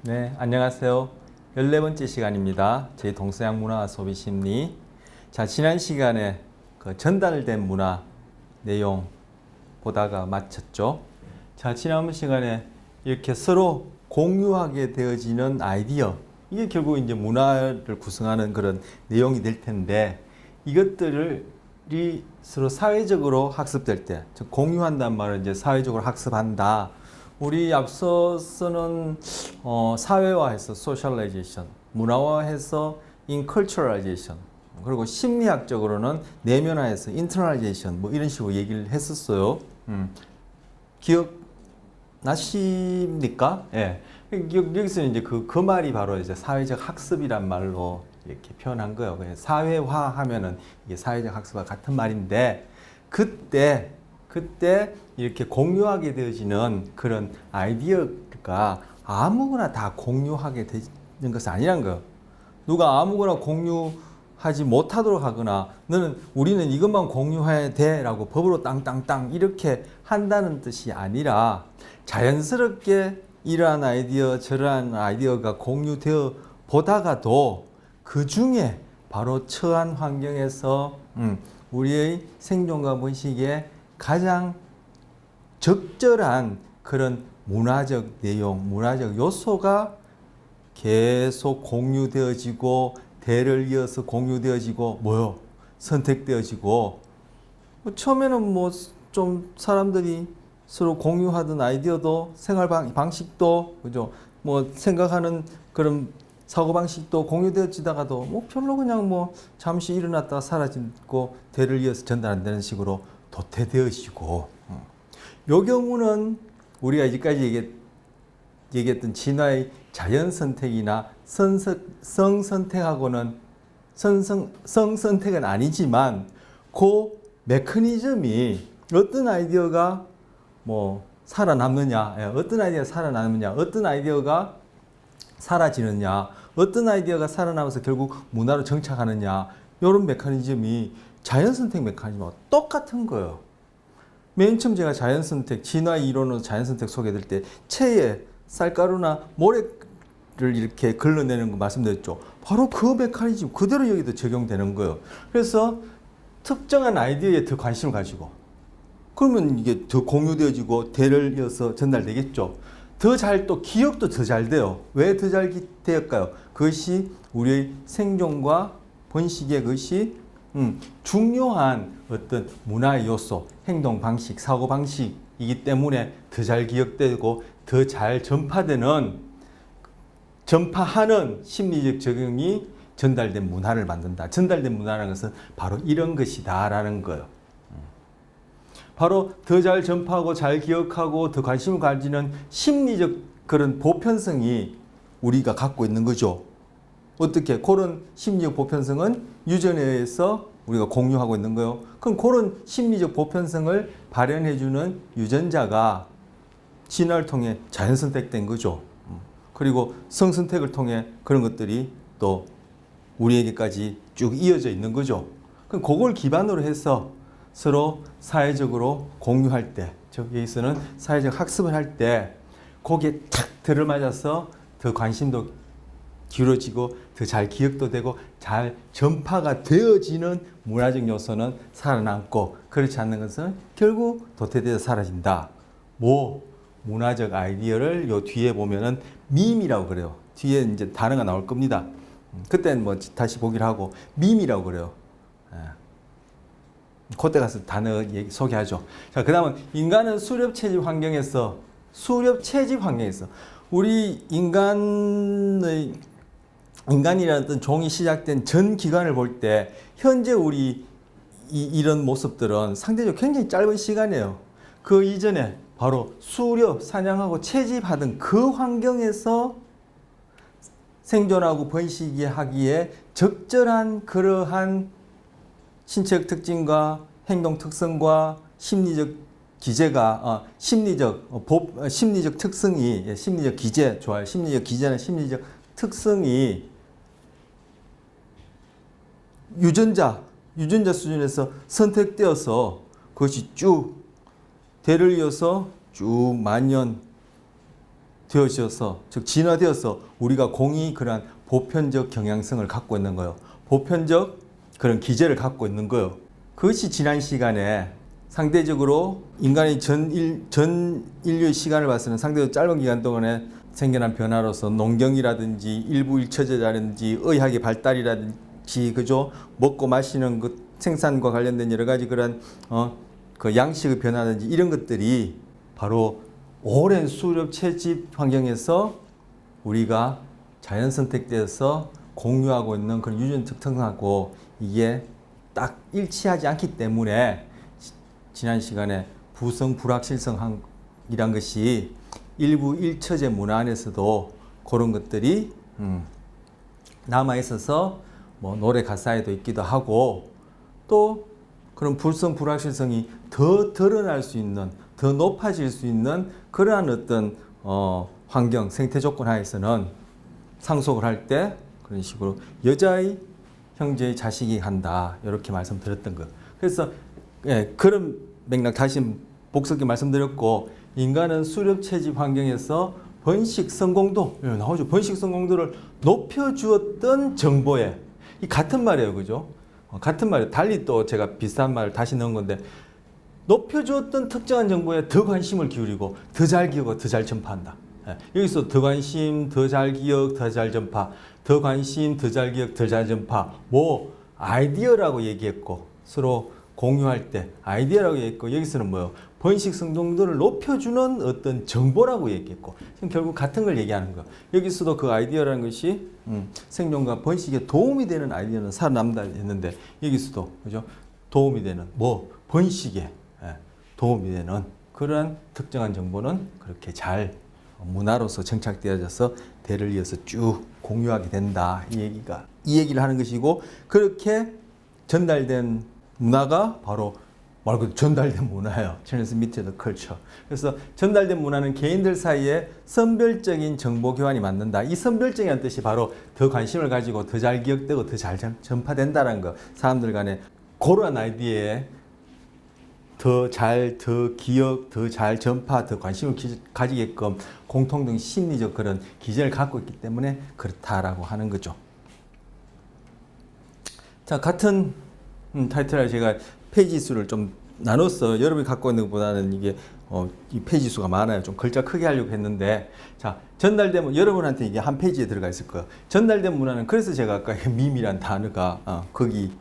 네, 안녕하세요. 14번째 시간입니다. 제 동서양 문화 소비 심리. 자, 지난 시간에 그 전달된 문화 내용 보다가 마쳤죠. 자, 지난 시간에 이렇게 서로 공유하게 되어지는 아이디어, 이게 결국 이제 문화를 구성하는 그런 내용이 될 텐데, 이것들이 서로 사회적으로 학습될 때, 즉 공유한다는 말은 이제 사회적으로 학습한다. 우리 앞서서는 사회화해서 소셜라이제이션, 문화화해서 인컬처라이제이션, 그리고 심리학적으로는 내면화해서 인터널라이제이션, 뭐 이런 식으로 얘기를 했었어요. 기억나십니까? 예. 여기서 이제 그 말이 바로 이제 사회적 학습이란 말로 이렇게 표현한 거예요. 사회화 하면은 이게 사회적 학습과 같은 말인데, 그때 이렇게 공유하게 되어지는 그런 아이디어가 아무거나 다 공유하게 되는 것은 아니란 거예요. 누가 아무거나 공유하지 못하도록 하거나 우리는 이것만 공유해야 돼 라고 법으로 땅땅땅 이렇게 한다는 뜻이 아니라, 자연스럽게 이러한 아이디어 저러한 아이디어가 공유되어 보다가도 그 중에 바로 처한 환경에서 우리의 생존과 번식에 가장 적절한 그런 문화적 내용, 문화적 요소가 계속 공유되어지고, 대를 이어서 공유되어지고, 선택되어지고, 처음에는 좀 사람들이 서로 공유하던 아이디어도, 생활 방식도, 그죠? 생각하는 그런 사고방식도 공유되어지다가도 별로 그냥 잠시 일어났다가 사라지고, 대를 이어서 전달 안 되는 식으로 도태되어지고, 요 경우는 우리가 이제까지 얘기했던 진화의 자연 선택이나 성 선택은 아니지만, 그 메커니즘이 어떤 아이디어가 살아남느냐, 어떤 아이디어가 살아남느냐, 어떤 아이디어가 사라지느냐, 어떤 아이디어가 살아남아서 결국 문화로 정착하느냐, 이런 메커니즘이 자연선택 메커니즘과 똑같은 거예요. 맨 처음 제가 자연선택, 진화 이론으로 자연선택 소개될 때 체에 쌀가루나 모래를 이렇게 걸러내는 거 말씀드렸죠. 바로 그 메커니즘 그대로 여기도 적용되는 거예요. 그래서 특정한 아이디어에 더 관심을 가지고, 그러면 이게 더 공유되어지고 대를 이어서 전달되겠죠. 또 기억도 더 잘 돼요. 왜 더 잘 되었까요? 그것이 우리의 생존과 번식의 것이 중요한 어떤 문화의 요소, 행동 방식, 사고 방식이기 때문에 더 잘 기억되고 더 잘 전파하는 심리적 적용이 전달된 문화를 만든다. 전달된 문화라는 것은 바로 이런 것이다라는 거예요. 바로 더 잘 전파하고 잘 기억하고 더 관심을 가지는 심리적 그런 보편성이 우리가 갖고 있는 거죠. 어떻게? 그런 심리적 보편성은 유전에 의해서 우리가 공유하고 있는 거예요. 그럼 그런 심리적 보편성을 발현해주는 유전자가 진화를 통해 자연선택된 거죠. 그리고 성선택을 통해 그런 것들이 또 우리에게까지 쭉 이어져 있는 거죠. 그럼 그걸 기반으로 해서 서로 사회적으로 공유할 때, 여기서는 사회적 학습을 할 때 거기에 탁 들어맞아서 더 관심도 기울어지고 더 잘 기억도 되고 잘 전파가 되어지는 문화적 요소는 살아남고, 그렇지 않는 것은 결국 도태되어 사라진다. 문화적 아이디어를 요 뒤에 보면은 밈이라고 그래요. 뒤에 이제 단어가 나올 겁니다. 그때는 다시 보기를 하고 밈이라고 그래요. 그때 가서 단어 소개하죠. 자, 그 다음은 인간은 수렵 채집 환경에서 우리 인간이라는 어떤 종이 시작된 전 기간을 볼 때 현재 우리 이런 모습들은 상대적으로 굉장히 짧은 시간이에요. 그 이전에 바로 수렵, 사냥하고 채집하던 그 환경에서 생존하고 번식하기에 적절한 그러한 신체적 특징과 행동 특성과 심리적 기제가 심리적 특성이 심리적 기제 좋아요. 심리적 기제는 심리적 특성이 유전자 수준에서 선택되어서 그것이 쭉 대를 이어서 쭉 만년 되어져서, 즉 진화되어서 우리가 공이 그러한 보편적 경향성을 갖고 있는 거예요. 보편적 그런 기제를 갖고 있는 거예요. 그것이 지난 시간에 상대적으로 인간의 전 인류의 시간을 봤을 때 상대적으로 짧은 기간 동안에 생겨난 변화로서 농경이라든지 일부 일처제라든지 의학의 발달이라든지 그죠? 먹고 마시는 그 생산과 관련된 여러 가지 그런 그 양식의 변화든지 이런 것들이 바로 오랜 수렵 채집 환경에서 우리가 자연 선택돼서 공유하고 있는 그런 유전 특성하고 이게 딱 일치하지 않기 때문에 지난 시간에 부성 불확실성이란 것이 일부 일처제 문화 안에서도 그런 것들이 남아 있어서 뭐 노래 가사에도 있기도 하고 또 그런 불성 불확실성이 더 드러날 수 있는 더 높아질 수 있는 그러한 어떤 환경 생태 조건 하에서는 상속을 할 때 그런 식으로 여자의 형제의 자식이 한다 이렇게 말씀드렸던 거. 그래서 예, 그런 맥락 다시 복습기 말씀드렸고 인간은 수렵 채집 환경에서 번식 성공도 나오죠. 번식 성공도를 높여주었던 정보에 이 같은 말이에요, 그죠? 같은 말이에요. 달리 또 제가 비슷한 말을 다시 넣은 건데 높여주었던 특정한 정보에 더 관심을 기울이고 더 잘 기억하고 더 잘 전파한다. 예, 여기서 더 관심, 더 잘 기억, 더 잘 전파, 더 관심, 더 잘 기억, 더 잘 전파. 뭐 아이디어라고 얘기했고 서로 공유할 때 아이디어라고 얘기했고 여기서는 뭐요? 번식 성공도를 높여주는 어떤 정보라고 얘기했고 지금 결국 같은 걸 얘기하는 거. 여기서도 그 아이디어라는 것이 생존과 번식에 도움이 되는 아이디어는 살아남다 했는데 여기서도 그죠? 도움이 되는 뭐 번식에 도움이 되는 그러한 특정한 정보는 그렇게 잘 문화로서 정착되어져서 대를 이어서 쭉 공유하게 된다. 이 얘기를 하는 것이고 그렇게 전달된 문화가 바로 말 그대로 전달된 문화예요. Transmitted culture. 그래서 전달된 문화는 개인들 사이에 선별적인 정보 교환이 맞는다. 이 선별적인 뜻이 바로 더 관심을 가지고 더 잘 기억되고 더 잘 전파된다는 거. 사람들 간에 그러한 아이디어에 더 기억, 더 잘 전파, 더 관심을 가지게끔 공통된 심리적 그런 기제를 갖고 있기 때문에 그렇다라고 하는 거죠. 자, 같은 타이틀을 제가 페이지 수를 좀 나눴어. 여러분이 갖고 있는 것보다는 이게 이 페이지 수가 많아요. 좀 글자 크게 하려고 했는데 자, 전달된 여러분한테 이게 한 페이지에 들어가 있을 거예요. 전달된 문화는 그래서 제가 아까 밈이란 단어가 거기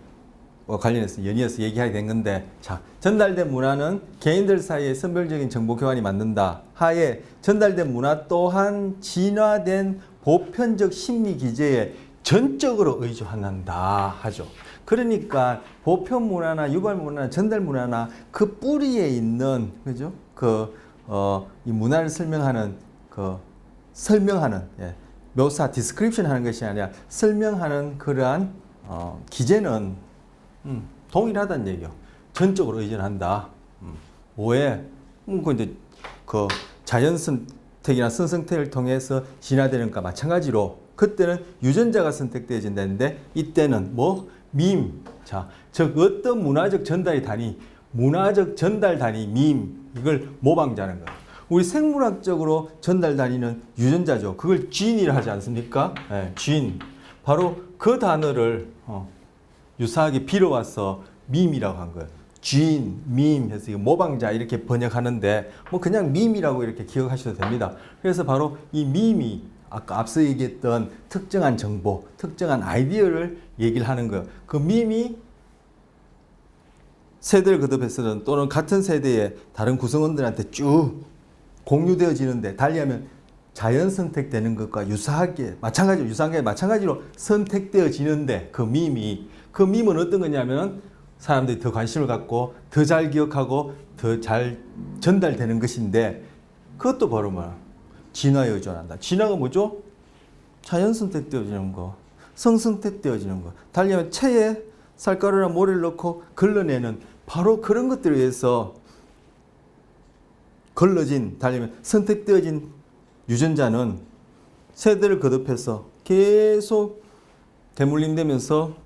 관련해서 연이어서 얘기하게 된 건데 자, 전달된 문화는 개인들 사이에 선별적인 정보 교환이 맞는다 하에 전달된 문화 또한 진화된 보편적 심리 기제에 전적으로 의존한다 하죠. 그러니까 보편 문화나 유발 문화나 전달 문화나 그 뿌리에 있는 그죠? 이 문화를 설명하는 묘사 디스크립션 하는 것이 아니라 설명하는 그러한 기제는 동일하다는 얘기요. 전적으로 의존한다. 뭐에? 그 자연 선택이나 선선택을 통해서 진화되는 것과 마찬가지로 그때는 유전자가 선택되어진다는데 이때는 뭐? 밈. 자, 즉 어떤 문화적 전달 단위 밈. 이걸 모방자는 거예요. 우리 생물학적으로 전달 단위는 유전자죠. 그걸 쥐인이라 하지 않습니까? 네, 쥐인. 바로 그 단어를 유사하게 빌어와서 밈이라고 한 거예요. 쥐인, 밈 해서 이거 모방자 이렇게 번역하는데 뭐 그냥 밈이라고 이렇게 기억하셔도 됩니다. 그래서 바로 이 밈이 아까 앞서 얘기했던 특정한 정보, 특정한 아이디어를 얘기를 하는 거예요. 그 밈이 세대를 거듭해서는 또는 같은 세대의 다른 구성원들한테 쭉 공유되어지는데 달리하면 자연 선택되는 것과 유사하게 마찬가지로 선택되어지는데 그 밈은 어떤 거냐면 사람들이 더 관심을 갖고 더 잘 기억하고 더 잘 전달되는 것인데 그것도 바로 진화에 의존한다. 진화가 뭐죠? 자연 선택되어지는 거, 성선택되어지는 거. 달리하면 체에 쌀가루나 모래를 넣고 걸러내는 바로 그런 것들에 의해서 걸러진 달리면 선택되어진 유전자는 세대를 거듭해서 계속 대물림되면서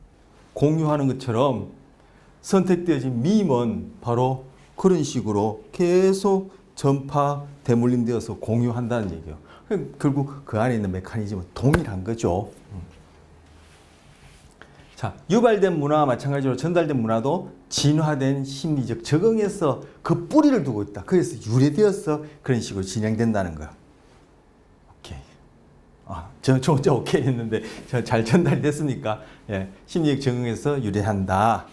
공유하는 것처럼 선택되어진 밈은 바로 그런 식으로 계속 전파, 대물림되어서 공유한다는 얘기예요. 결국 그 안에 있는 메커니즘은 동일한 거죠. 자, 유발된 문화와 마찬가지로 전달된 문화도 진화된 심리적 적응에서 그 뿌리를 두고 있다. 그래서 유래되어서 그런 식으로 진행된다는 거예요. 오케이. 저 혼자 오케이 했는데 잘 전달이 됐습니까? 예, 심리적 적응에서 유래한다.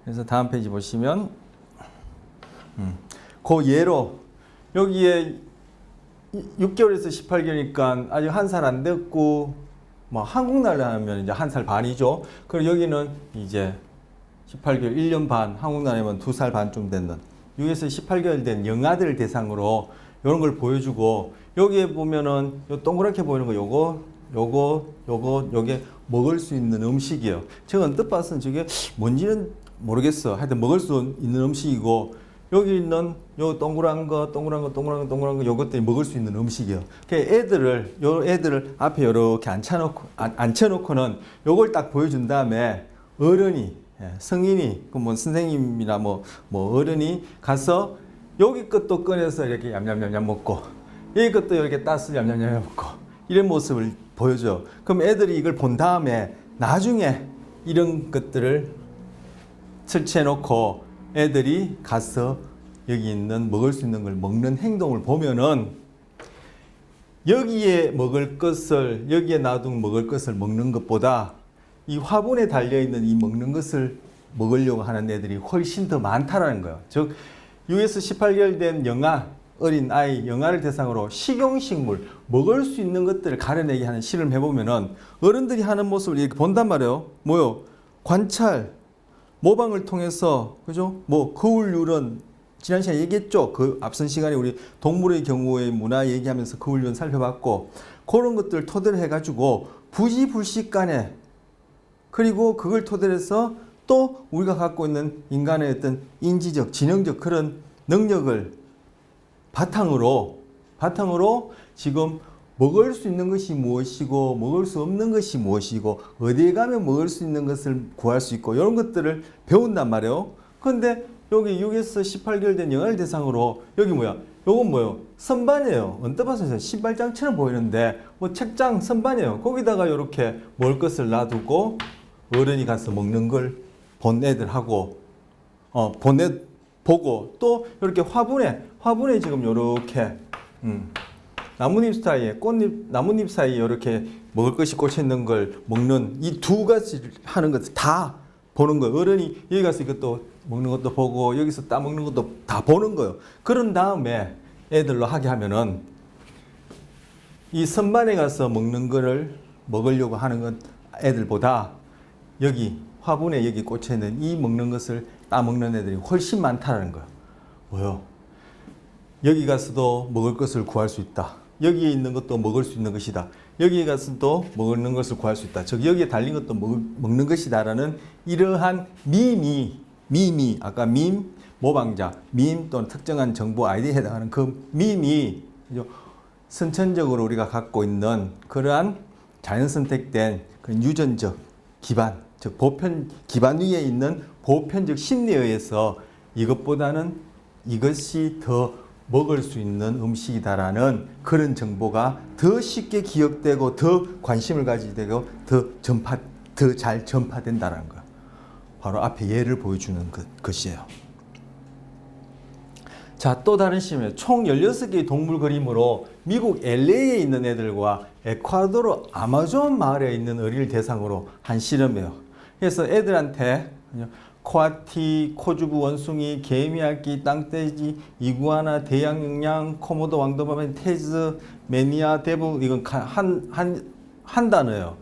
그래서 다음 페이지 보시면 그 예로 여기에 6개월에서 18개월이니까 아직 한 살 안 됐고 뭐 한국 나이로 하면 이제 한 살 반이죠. 그리고 여기는 이제 18개월, 1년 반, 한국 나이면 2살 반쯤 되는 6에서 18개월 된 영아들을 대상으로 이런 걸 보여주고 여기에 보면은 요 동그랗게 보이는 거 요게 먹을 수 있는 음식이에요. 제가 언뜻 봐서는 저게 뭔지는 모르겠어. 하여튼 먹을 수 있는 음식이고 여기 있는 요 동그란 거 요것들이 먹을 수 있는 음식이에요. 애들을 앞에 이렇게 앉혀놓고는 요걸 딱 보여준 다음에 어른이, 성인이, 뭐 선생님이나 뭐 어른이 가서 여기 것도 꺼내서 이렇게 얌얌얌얌 먹고 여기 것도 이렇게 따서 얌얌얌얌 먹고 이런 모습을 보여줘요. 그럼 애들이 이걸 본 다음에 나중에 이런 것들을 설치해놓고 애들이 가서 여기 있는 먹을 수 있는 걸 먹는 행동을 보면은 여기에 놔둔 먹을 것을 먹는 것보다 이 화분에 달려있는 이 먹는 것을 먹으려고 하는 애들이 훨씬 더 많다라는 거예요. 즉 6에서 18개월 된 어린 아이, 영아를 대상으로 식용식물, 먹을 수 있는 것들을 가려내게 하는 실험을 해보면은 어른들이 하는 모습을 이렇게 본단 말이에요. 뭐요? 관찰, 모방을 통해서, 그죠? 뭐, 거울률은, 지난 시간에 얘기했죠? 그 앞선 시간에 우리 동물의 경우의 문화 얘기하면서 거울률 살펴봤고, 그런 것들을 토대로 해가지고, 부지불식간에, 그리고 그걸 토대로 해서 또 우리가 갖고 있는 인간의 어떤 인지적, 지능적 그런 능력을 바탕으로 지금 먹을 수 있는 것이 무엇이고 먹을 수 없는 것이 무엇이고 어디에 가면 먹을 수 있는 것을 구할 수 있고 이런 것들을 배운단 말이에요. 그런데 여기 6에서 18개월 된 영아를 대상으로 여기 뭐야? 요건 뭐예요? 선반이에요. 언뜻 봐서 신발장처럼 보이는데 뭐 책장 선반이에요. 거기다가 이렇게 먹을 것을 놔두고 어른이 가서 먹는 걸 본 애들하고 보고 또 이렇게 화분에 지금 이렇게 나뭇잎 사이에 나뭇잎 사이에 이렇게 먹을 것이 꽂혀 있는 걸 먹는 이 두 가지 하는 것을 다 보는 거예요. 어른이 여기 가서 이것도 먹는 것도 보고 여기서 따먹는 것도 다 보는 거예요. 그런 다음에 애들로 하게 하면은 이 선반에 가서 먹는 거를 먹으려고 하는 건 애들보다 여기 화분에 여기 꽂혀 있는 이 먹는 것을 따먹는 애들이 훨씬 많다는 거예요. 뭐요? 여기 가서도 먹을 것을 구할 수 있다. 여기에 있는 것도 먹을 수 있는 것이다. 여기에 가서도 먹는 것을 구할 수 있다. 즉 여기에 달린 것도 먹는 것이다라는 이러한 밈이 아까 모방자, 또는 특정한 정보 아이디에 해당하는 그 밈이 선천적으로 우리가 갖고 있는 그러한 자연 선택된 그런 유전적 기반, 즉 보편 기반 위에 있는 보편적 심리에 의해서 이것보다는 이것이 더 먹을 수 있는 음식이다라는 그런 정보가 더 쉽게 기억되고 더 관심을 가지게 되고 더 잘 전파된다는 거. 바로 앞에 예를 보여주는 것이에요. 자, 또 다른 실험이에요. 총 16개의 동물 그림으로 미국 LA에 있는 애들과 에콰도르 아마존 마을에 있는 어린이를 대상으로 한 실험이에요. 그래서 애들한테 코아티, 코주부 원숭이, 개미야끼, 땅돼지, 이구아나, 대양영양, 코모도 왕도바면, 테즈, 매니아, 대부 이건 한 단어예요.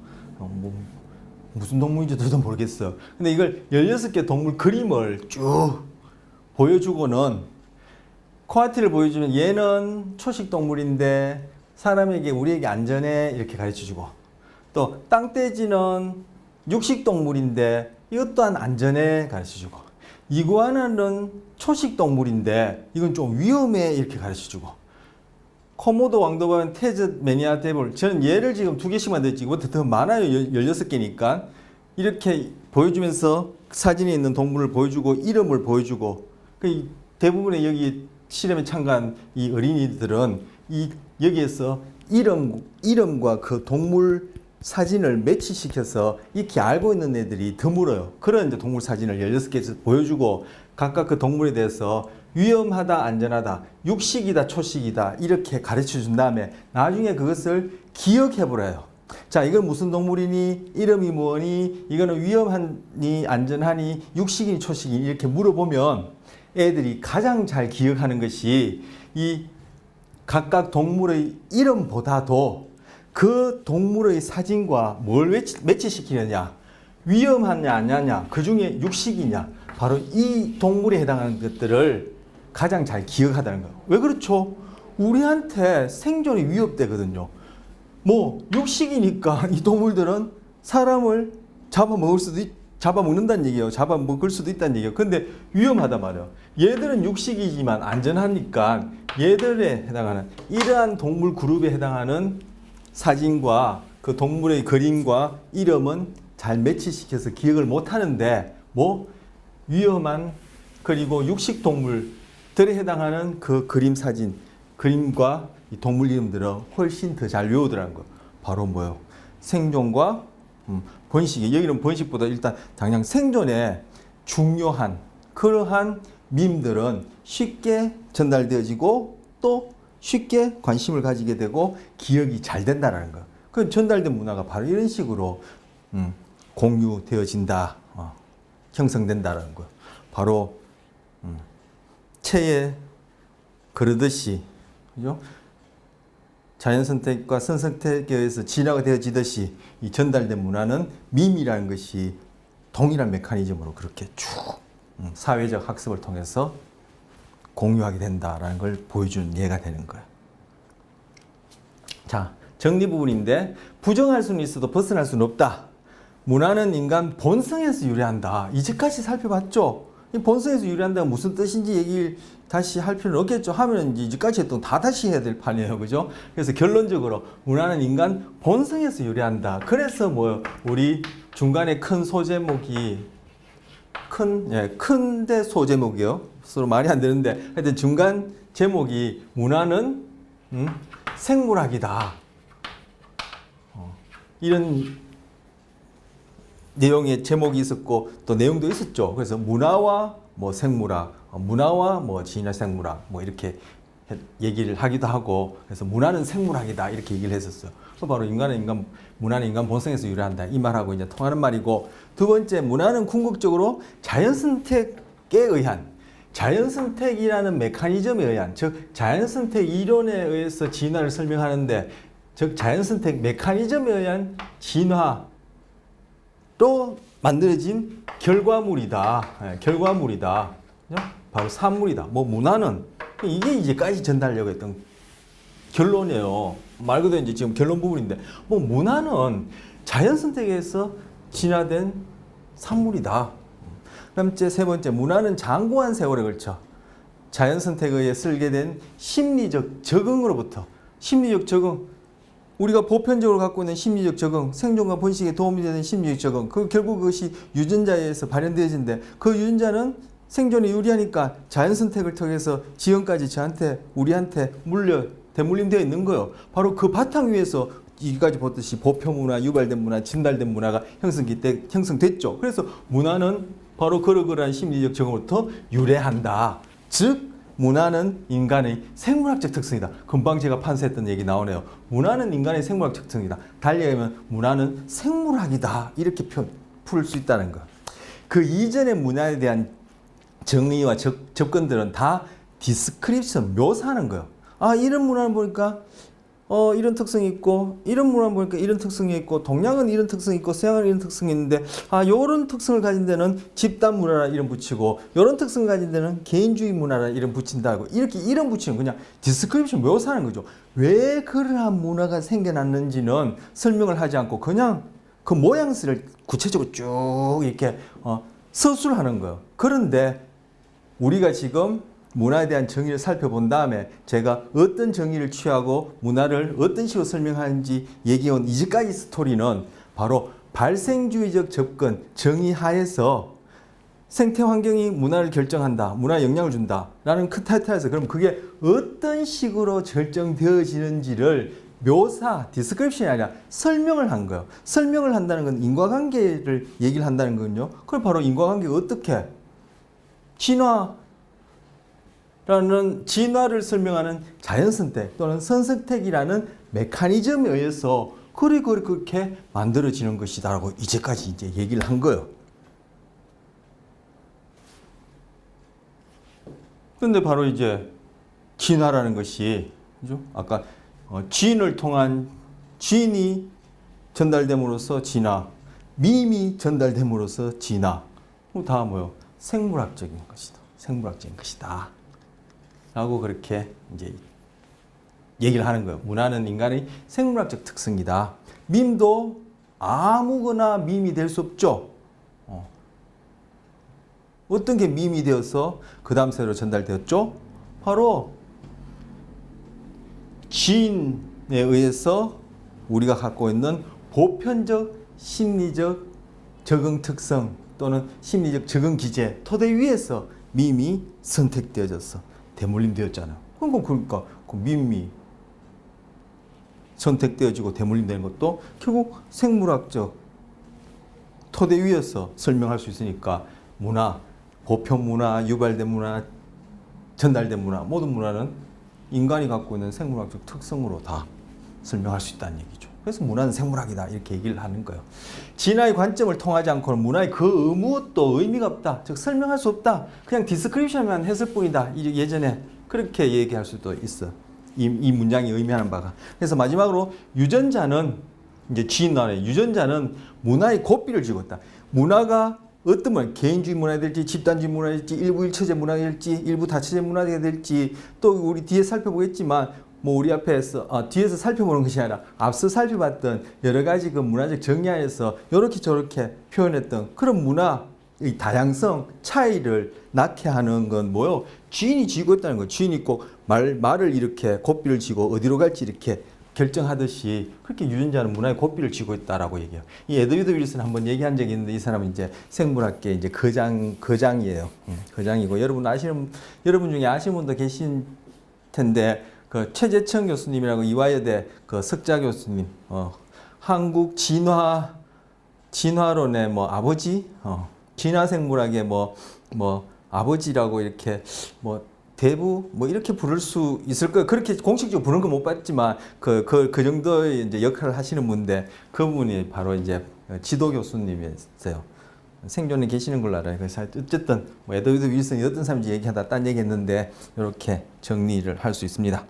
무슨 동물인지 저도 모르겠어요. 근데 이걸 16개 동물 그림을 쭉 보여주고는 코아티를 보여주면 얘는 초식 동물인데 사람에게 우리에게 안전해 이렇게 가르쳐주고 또 땅돼지는 육식 동물인데 이것 또한 안전해 가르쳐주고 이구아나는 초식 동물인데 이건 좀 위험해 이렇게 가르쳐주고 코모도 왕도바면 테즈 매니아 데볼 저는 얘를 지금 2개씩만 냈지 이것보다 더 많아요. 16개니까 이렇게 보여주면서 사진에 있는 동물을 보여주고 이름을 보여주고 대부분의 여기 실험에 참가한 이 어린이들은 여기에서 이름과 그 동물 사진을 매치시켜서 익히 알고 있는 애들이 드물어요. 그런 이제 동물 사진을 16개에서 보여주고 각각 그 동물에 대해서 위험하다, 안전하다, 육식이다, 초식이다 이렇게 가르쳐 준 다음에 나중에 그것을 기억해 보래요. 자, 이건 무슨 동물이니? 이름이 뭐니? 이거는 위험하니, 안전하니, 육식이니, 초식이니 이렇게 물어보면 애들이 가장 잘 기억하는 것이 이 각각 동물의 이름보다도 그 동물의 사진과 뭘 매치시키느냐, 위험하냐 아니냐, 그 중에 육식이냐, 바로 이 동물에 해당하는 것들을 가장 잘 기억하다는 거예요. 왜 그렇죠? 우리한테 생존이 위협되거든요. 뭐 육식이니까 이 동물들은 사람을 잡아먹는다는 얘기예요. 잡아먹을 수도 있다는 얘기예요. 근데 위험하단 말이에요. 얘들은 육식이지만 안전하니까 얘들에 해당하는 이러한 동물 그룹에 해당하는 사진과 그 동물의 그림과 이름은 잘 매치시켜서 기억을 못 하는데 뭐 위험한 그리고 육식 동물들에 해당하는 그 그림 사진, 그림과 이 동물 이름들은 훨씬 더 잘 외우더라는 거. 바로 뭐요? 생존과 번식이. 여기는 번식보다 일단 당장 생존에 중요한 그러한 밈들은 쉽게 전달되어지고 또 쉽게 관심을 가지게 되고 기억이 잘 된다는 거. 그 전달된 문화가 바로 이런 식으로 공유되어진다, 형성된다는 거. 바로 체에 그러듯이, 그죠? 자연 선택과 선선택에 의해서 진화가 되어지듯이 이 전달된 문화는 밈이라는 것이 동일한 메커니즘으로 그렇게 쭉 사회적 학습을 통해서 공유하게 된다라는 걸 보여주는 예가 되는 거예요. 자, 정리 부분인데 부정할 수는 있어도 벗어날 수는 없다. 문화는 인간 본성에서 유래한다. 이제까지 살펴봤죠? 이 본성에서 유래한다가 무슨 뜻인지 얘기를 다시 할 필요는 없겠죠. 하면 이제까지 했던 다 다시 해야 될 판이에요. 그죠? 그래서 결론적으로 문화는 인간 본성에서 유래한다. 그래서 뭐 우리 중간에 큰 소제목이 큰데 소제목이요. 서로 말이 안 되는데 하여튼 중간 제목이 문화는 생물학이다. 이런 내용의 제목이 있었고 또 내용도 있었죠. 그래서 문화와 뭐 생물학, 문화와 뭐 진화 생물학 뭐 이렇게 얘기를 하기도 하고 그래서 문화는 생물학이다 이렇게 얘기를 했었어요. 바로 문화는 인간 본성에서 유래한다 이 말하고 이제 통하는 말이고 두 번째 문화는 궁극적으로 자연 선택에 의한 자연 선택이라는 메커니즘에 의한 즉 자연 선택 이론에 의해서 진화를 설명하는데 즉 자연 선택 메커니즘에 의한 진화 또 만들어진 결과물이다. 결과물이다. 바로 산물이다. 뭐 문화는 이게 이제까지 전달하려고 했던 결론이에요. 말 그대로 이제 지금 결론 부분인데 뭐 문화는 자연 선택에서 진화된 산물이다. 그다음 세 번째 문화는 장구한 세월에 걸쳐 자연 선택에 의해 쓸게 된 심리적 적응으로부터 심리적 적응 우리가 보편적으로 갖고 있는 심리적 적응, 생존과 번식에 도움이 되는 심리적 적응, 결국 그것이 유전자에 의해서 발현되어진데 그 유전자는 생존에 유리하니까 자연 선택을 통해서 지금까지 우리한테 대물림되어 있는 거예요. 바로 그 바탕 위에서 이까지 보듯이 보표 문화, 유발된 문화, 진달된 문화가 형성됐죠. 그래서 문화는 바로 그러한 심리적 적응부터 유래한다. 즉 문화는 인간의 생물학적 특성이다. 금방 제가 판사했던 얘기 나오네요. 문화는 인간의 생물학적 특성이다. 달리 하면 문화는 생물학이다. 이렇게 풀 수 있다는 거. 그 이전의 문화에 대한 정의와 접근들은 다 디스크립션, 묘사하는 거예요. 아, 이런 문화를 보니까 이런 특성이 있고 이런 문화를 보니까 이런 특성이 있고 동양은 이런 특성이 있고 서양은 이런 특성이 있는데 요런 특성을 가진 데는 집단 문화라 이름 붙이고 요런 특성을 가진 데는 개인주의 문화라 이름 붙인다고 이렇게 이름 붙이는 그냥 디스크립션 묘사하는 거죠. 왜 그러한 문화가 생겨났는지는 설명을 하지 않고 그냥 그 모양새를 구체적으로 쭉 이렇게 서술을 하는 거예요. 그런데 우리가 지금 문화에 대한 정의를 살펴본 다음에 제가 어떤 정의를 취하고 문화를 어떤 식으로 설명하는지 얘기해온 이제까지 스토리는 바로 발생주의적 접근, 정의하에서 생태 환경이 문화를 결정한다, 문화에 영향을 준다 라는 큰 타이틀에서 그럼 그게 어떤 식으로 결정되어지는지를 묘사, 디스크립션이 아니라 설명을 한 거예요. 설명을 한다는 건 인과관계를 얘기를 한다는 거거든요. 그럼 바로 인과관계가 어떻게? 진화를 설명하는 자연선택 또는 선선택이라는 메커니즘에 의해서 그렇게 만들어지는 것이다라고 이제까지 이제 얘기를 한 거예요. 근데 바로 이제 진화라는 것이, 그죠? 아까 진을 통한 진이 전달됨으로써 진화, 밈이 전달됨으로써 진화. 다 뭐요? 생물학적인 것이다. 생물학적인 것이다. 라고 그렇게 이제 얘기를 하는 거예요. 문화는 인간의 생물학적 특성이다. 밈도 아무거나 밈이 될 수 없죠. 어떤 게 밈이 되어서 그 다음 세대로 전달되었죠? 바로 지인에 의해서 우리가 갖고 있는 보편적 심리적 적응 특성 또는 심리적 적응 기제 토대 위에서 밈이 선택되어져서 대물림되었잖아요. 그러니까 그 밈이 선택되어지고 대물림되는 것도 결국 생물학적 토대 위에서 설명할 수 있으니까 문화, 보편 문화, 유발된 문화, 전달된 문화, 모든 문화는 인간이 갖고 있는 생물학적 특성으로 다 설명할 수 있다는 얘기죠. 그래서 문화는 생물학이다 이렇게 얘기를 하는 거예요. 진화의 관점을 통하지 않고는 문화의 그 무엇도 의미가 없다. 즉 설명할 수 없다. 그냥 디스크립션만 했을 뿐이다. 예전에 그렇게 얘기할 수도 있어. 이 문장이 의미하는 바가. 그래서 마지막으로 유전자는 이제 진화의 유전자는 문화의 고삐를 쥐고 있다. 문화가 어떤 문, 개인주의 문화가 될지, 집단주의 문화가 될지, 일부 일처제 문화가 될지, 일부 다처제 문화가 될지, 또 우리 뒤에 살펴보겠지만, 뭐 우리 앞에서 뒤에서 살펴보는 것이 아니라 앞서 살펴봤던 여러 가지 그 문화적 정리하에서 이렇게 저렇게 표현했던 그런 문화의 다양성 차이를 낳게 하는 건 뭐요? 주인이 쥐고 있다는 거예요. 주인이 꼭 말을 이렇게 고삐를 쥐고 어디로 갈지 이렇게 결정하듯이 그렇게 유전자는 문화의 고삐를 쥐고 있다라고 얘기해요. 이 에드워드 윌슨 한번 얘기한 적이 있는데 이 사람은 이제 생물학계 이제 거장이에요. 거장이고 여러분 중에 아시는 분도 계신 텐데 그 최재청 교수님이라고 이화여대 그 석자 교수님, 한국 진화론의 뭐 아버지, 진화생물학의 뭐 아버지라고 이렇게 뭐 대부 뭐 이렇게 부를 수 있을 거예요. 그렇게 공식적으로 부르는 건 못 봤지만 그 정도의 이제 역할을 하시는 분인데 그분이 바로 이제 지도 교수님이었어요. 생존에 계시는 걸로 알아요. 그래서 어쨌든 뭐 에드워드 윌슨이 어떤 사람인지 얘기하다 딴 얘기했는데 이렇게 정리를 할 수 있습니다.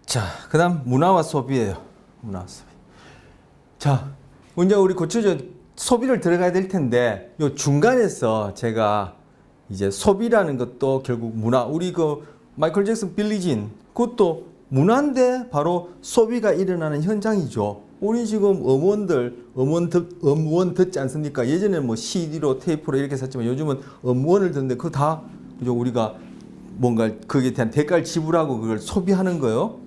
자, 그다음 문화와 소비예요. 문화와 소비. 자, 먼저 우리 고쳐져 소비를 들어가야 될 텐데 요 중간에서 제가 이제 소비라는 것도 결국 문화, 우리 그 마이클 잭슨 빌리진 그것도 문화인데 바로 소비가 일어나는 현장이죠. 우리 지금 음원 듣지 않습니까? 예전에는 뭐 CD로 테이프로 이렇게 샀지만 요즘은 음원을 듣는데 그거 다 우리가 뭔가 거기에 대한 대가를 지불하고 그걸 소비하는 거예요.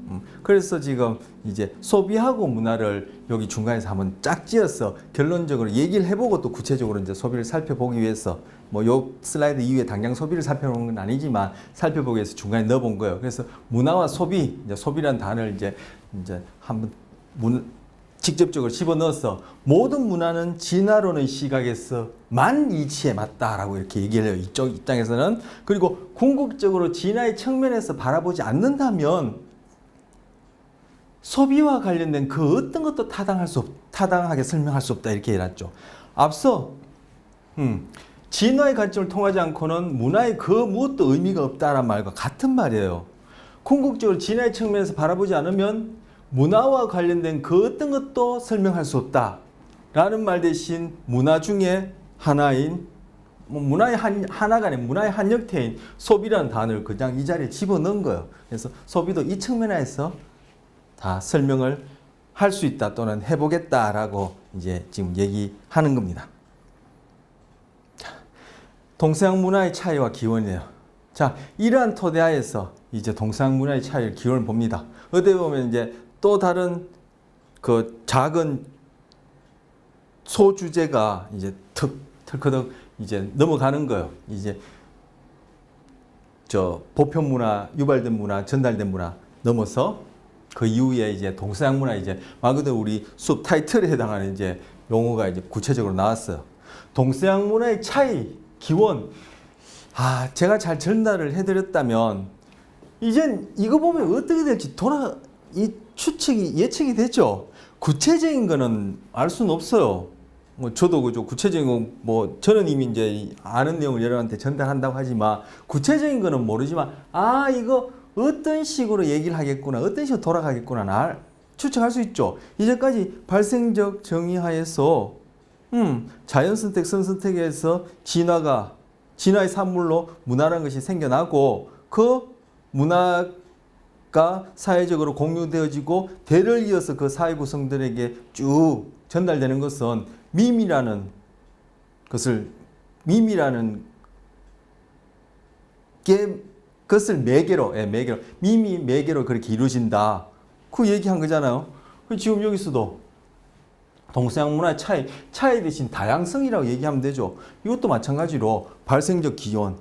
그래서 지금 이제 소비하고 문화를 여기 중간에서 한번 짝지어서 결론적으로 얘기를 해보고 또 구체적으로 이제 소비를 살펴보기 위해서 뭐 요 슬라이드 이후에 당장 소비를 살펴보는 건 아니지만 살펴보기 위해서 중간에 넣어본 거예요. 그래서 문화와 소비, 이제 소비라는 단어를 이제 한번 직접적으로 집어넣어서 모든 문화는 진화론의 시각에서만 이치에 맞다라고 이렇게 얘기를 해요. 이쪽 입장에서는. 그리고 궁극적으로 진화의 측면에서 바라보지 않는다면 소비와 관련된 그 어떤 것도 타당하게 설명할 수 없다 이렇게 해놨죠. 앞서 진화의 관점을 통하지 않고는 문화의 그 무엇도 의미가 없다라는 말과 같은 말이에요. 궁극적으로 진화의 측면에서 바라보지 않으면 문화와 관련된 그 어떤 것도 설명할 수 없다라는 말 대신 문화 중에 하나인 문화의 하나가 아닌 문화의 한 형태인 소비라는 단어를 그냥 이 자리에 집어넣은 거예요. 그래서 소비도 이 측면에서 다 설명을 할 수 있다 또는 해보겠다라고 이제 지금 얘기하는 겁니다. 자, 동서양 문화의 차이와 기원이에요. 자, 이러한 토대하에서 이제 동서양 문화의 차이를 기원을 봅니다. 어떻게 보면 이제 또 다른 그 작은 소주제가 이제 털커덕 이제 넘어가는 거예요. 이제 보편 문화, 유발된 문화, 전달된 문화. 넘어서 그 이후에 이제 동서양 문화 이제 말 그대로 우리 수업 타이틀에 해당하는 이제 용어가 이제 구체적으로 나왔어요. 동서양 문화의 차이, 기원. 제가 잘 전달을 해드렸다면 이젠 이거 보면 어떻게 될지 이 추측이 예측이 됐죠. 구체적인 거는 알 수는 없어요. 뭐 저도 그죠. 구체적인 건 뭐 저는 이미 이제 아는 내용을 여러분한테 전달한다고 하지만 구체적인 거는 모르지만 이거 어떤 식으로 얘기를 하겠구나, 어떤 식으로 돌아가겠구나 추측할 수 있죠. 이제까지 발생적 정의하에서 자연 선택, 선 선택에서 진화의 산물로 문화라는 것이 생겨나고 그 문화가 사회적으로 공유되어지고 대를 이어서 그 사회 구성들에게 쭉 전달되는 것은 밈이라는 것을 매개로 밈이 매개로 그렇게 이루어진다. 그 얘기한 거잖아요. 지금 여기서도 동서양 문화의 차이 대신 다양성이라고 얘기하면 되죠. 이것도 마찬가지로 발생적 기원,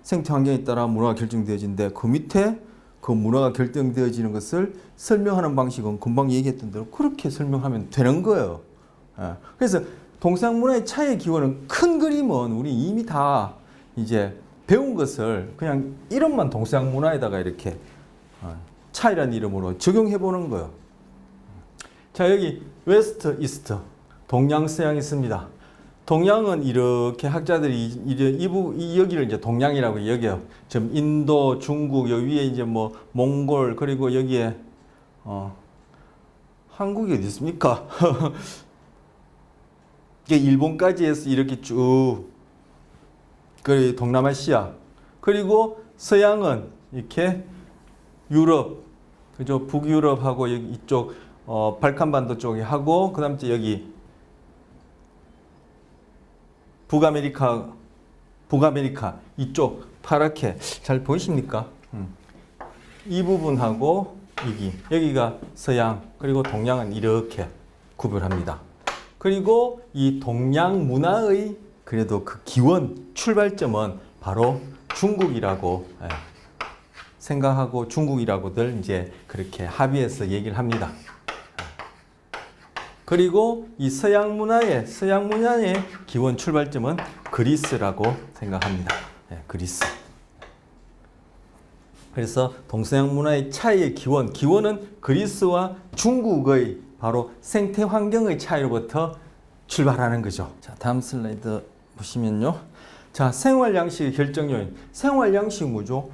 생태 환경에 따라 문화가 결정되어진데 그 밑에 그 문화가 결정되어지는 것을 설명하는 방식은 금방 얘기했던 대로 그렇게 설명하면 되는 거예요. 그래서 동서양 문화의 차이의 기원은 큰 그림은 우리 이미 다 이제 배운 것을 그냥 이름만 동서양 문화에다가 이렇게 차이라는 이름으로 적용해 보는 거예요. 자, 여기 웨스트, 이스트, 동양, 서양이 있습니다. 동양은 이렇게 학자들이 여기를 이제 동양이라고 여겨요. 지금 인도, 중국, 여기 위에 이제 뭐 몽골, 그리고 여기에 한국이 어디 있습니까? 이게 일본까지 해서 이렇게 쭉 그리고 동남아시아, 그리고 서양은 이렇게 유럽, 그죠? 북유럽하고 여기 이쪽 발칸반도 쪽에 하고 그다음에 여기 북아메리카 이쪽 파랗게 잘 보이십니까? 이 부분하고 여기가 서양, 그리고 동양은 이렇게 구별합니다. 그리고 이 동양 문화의 그래도 그 기원, 출발점은 바로 중국이라고 생각하고 중국이라고들 이제 그렇게 합의해서 얘기를 합니다. 그리고 이 서양 문화의 기원 출발점은 그리스라고 생각합니다. 그리스. 그래서 동서양 문화의 차이의 기원은 그리스와 중국의 바로 생태 환경의 차이로부터 출발하는 거죠. 자, 다음 슬라이드 보시면요. 자, 생활 양식의 결정 요인. 생활 양식은 뭐죠?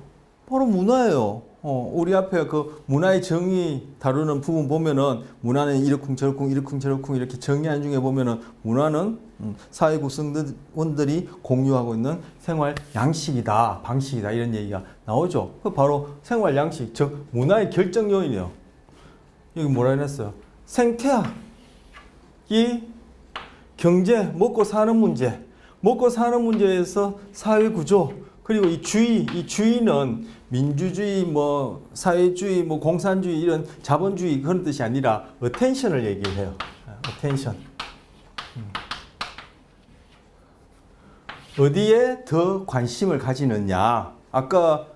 바로 문화예요. 우리 앞에 그 문화의 정의 다루는 부분 보면은 문화는 이러쿵저러쿵 이렇게 정의하는 중에 보면은 문화는 사회 구성원들이 공유하고 있는 생활 양식이다, 방식이다 이런 얘기가 나오죠. 그 바로 생활 양식, 즉 문화의 결정 요인이에요. 여기 뭐라 해놨어요? 생태학, 이 경제, 먹고 사는 문제에서 사회 구조, 그리고 이 주의는 민주주의, 뭐 사회주의, 뭐 공산주의 이런 자본주의 그런 뜻이 아니라 attention을 얘기해요. attention. 어디에 더 관심을 가지느냐? 아까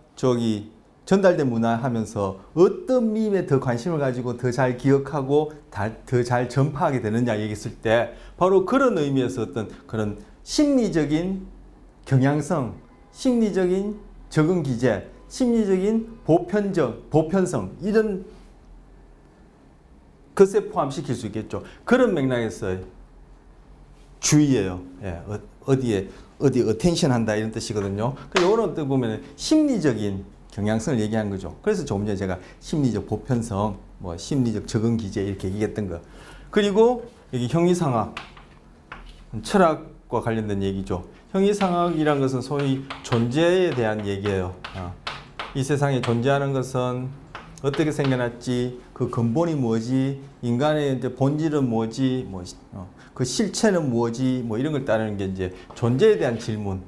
전달된 문화 하면서 어떤 밈에 더 관심을 가지고 더 잘 기억하고 더 잘 전파하게 되느냐 얘기했을 때 바로 그런 의미에서 어떤 그런 심리적인 경향성, 심리적인 적응 기제, 심리적인 보편성 이런 것에 포함시킬 수 있겠죠. 그런 맥락에서 주의예요. 어디 attention 한다 이런 뜻이거든요. 이런 어떻게 보면 심리적인 경향성을 얘기하는 거죠. 그래서 조금 전에 제가 심리적 보편성, 뭐 심리적 적응 기제 이렇게 얘기했던 거. 그리고 여기 형이상학, 철학과 관련된 얘기죠. 형이상학이란 것은 소위 존재에 대한 얘기예요. 이 세상에 존재하는 것은 어떻게 생겨났지, 그 근본이 뭐지, 인간의 이제 본질은 뭐지, 그 실체는 뭐지, 뭐 이런 걸 따르는 게 이제 존재에 대한 질문이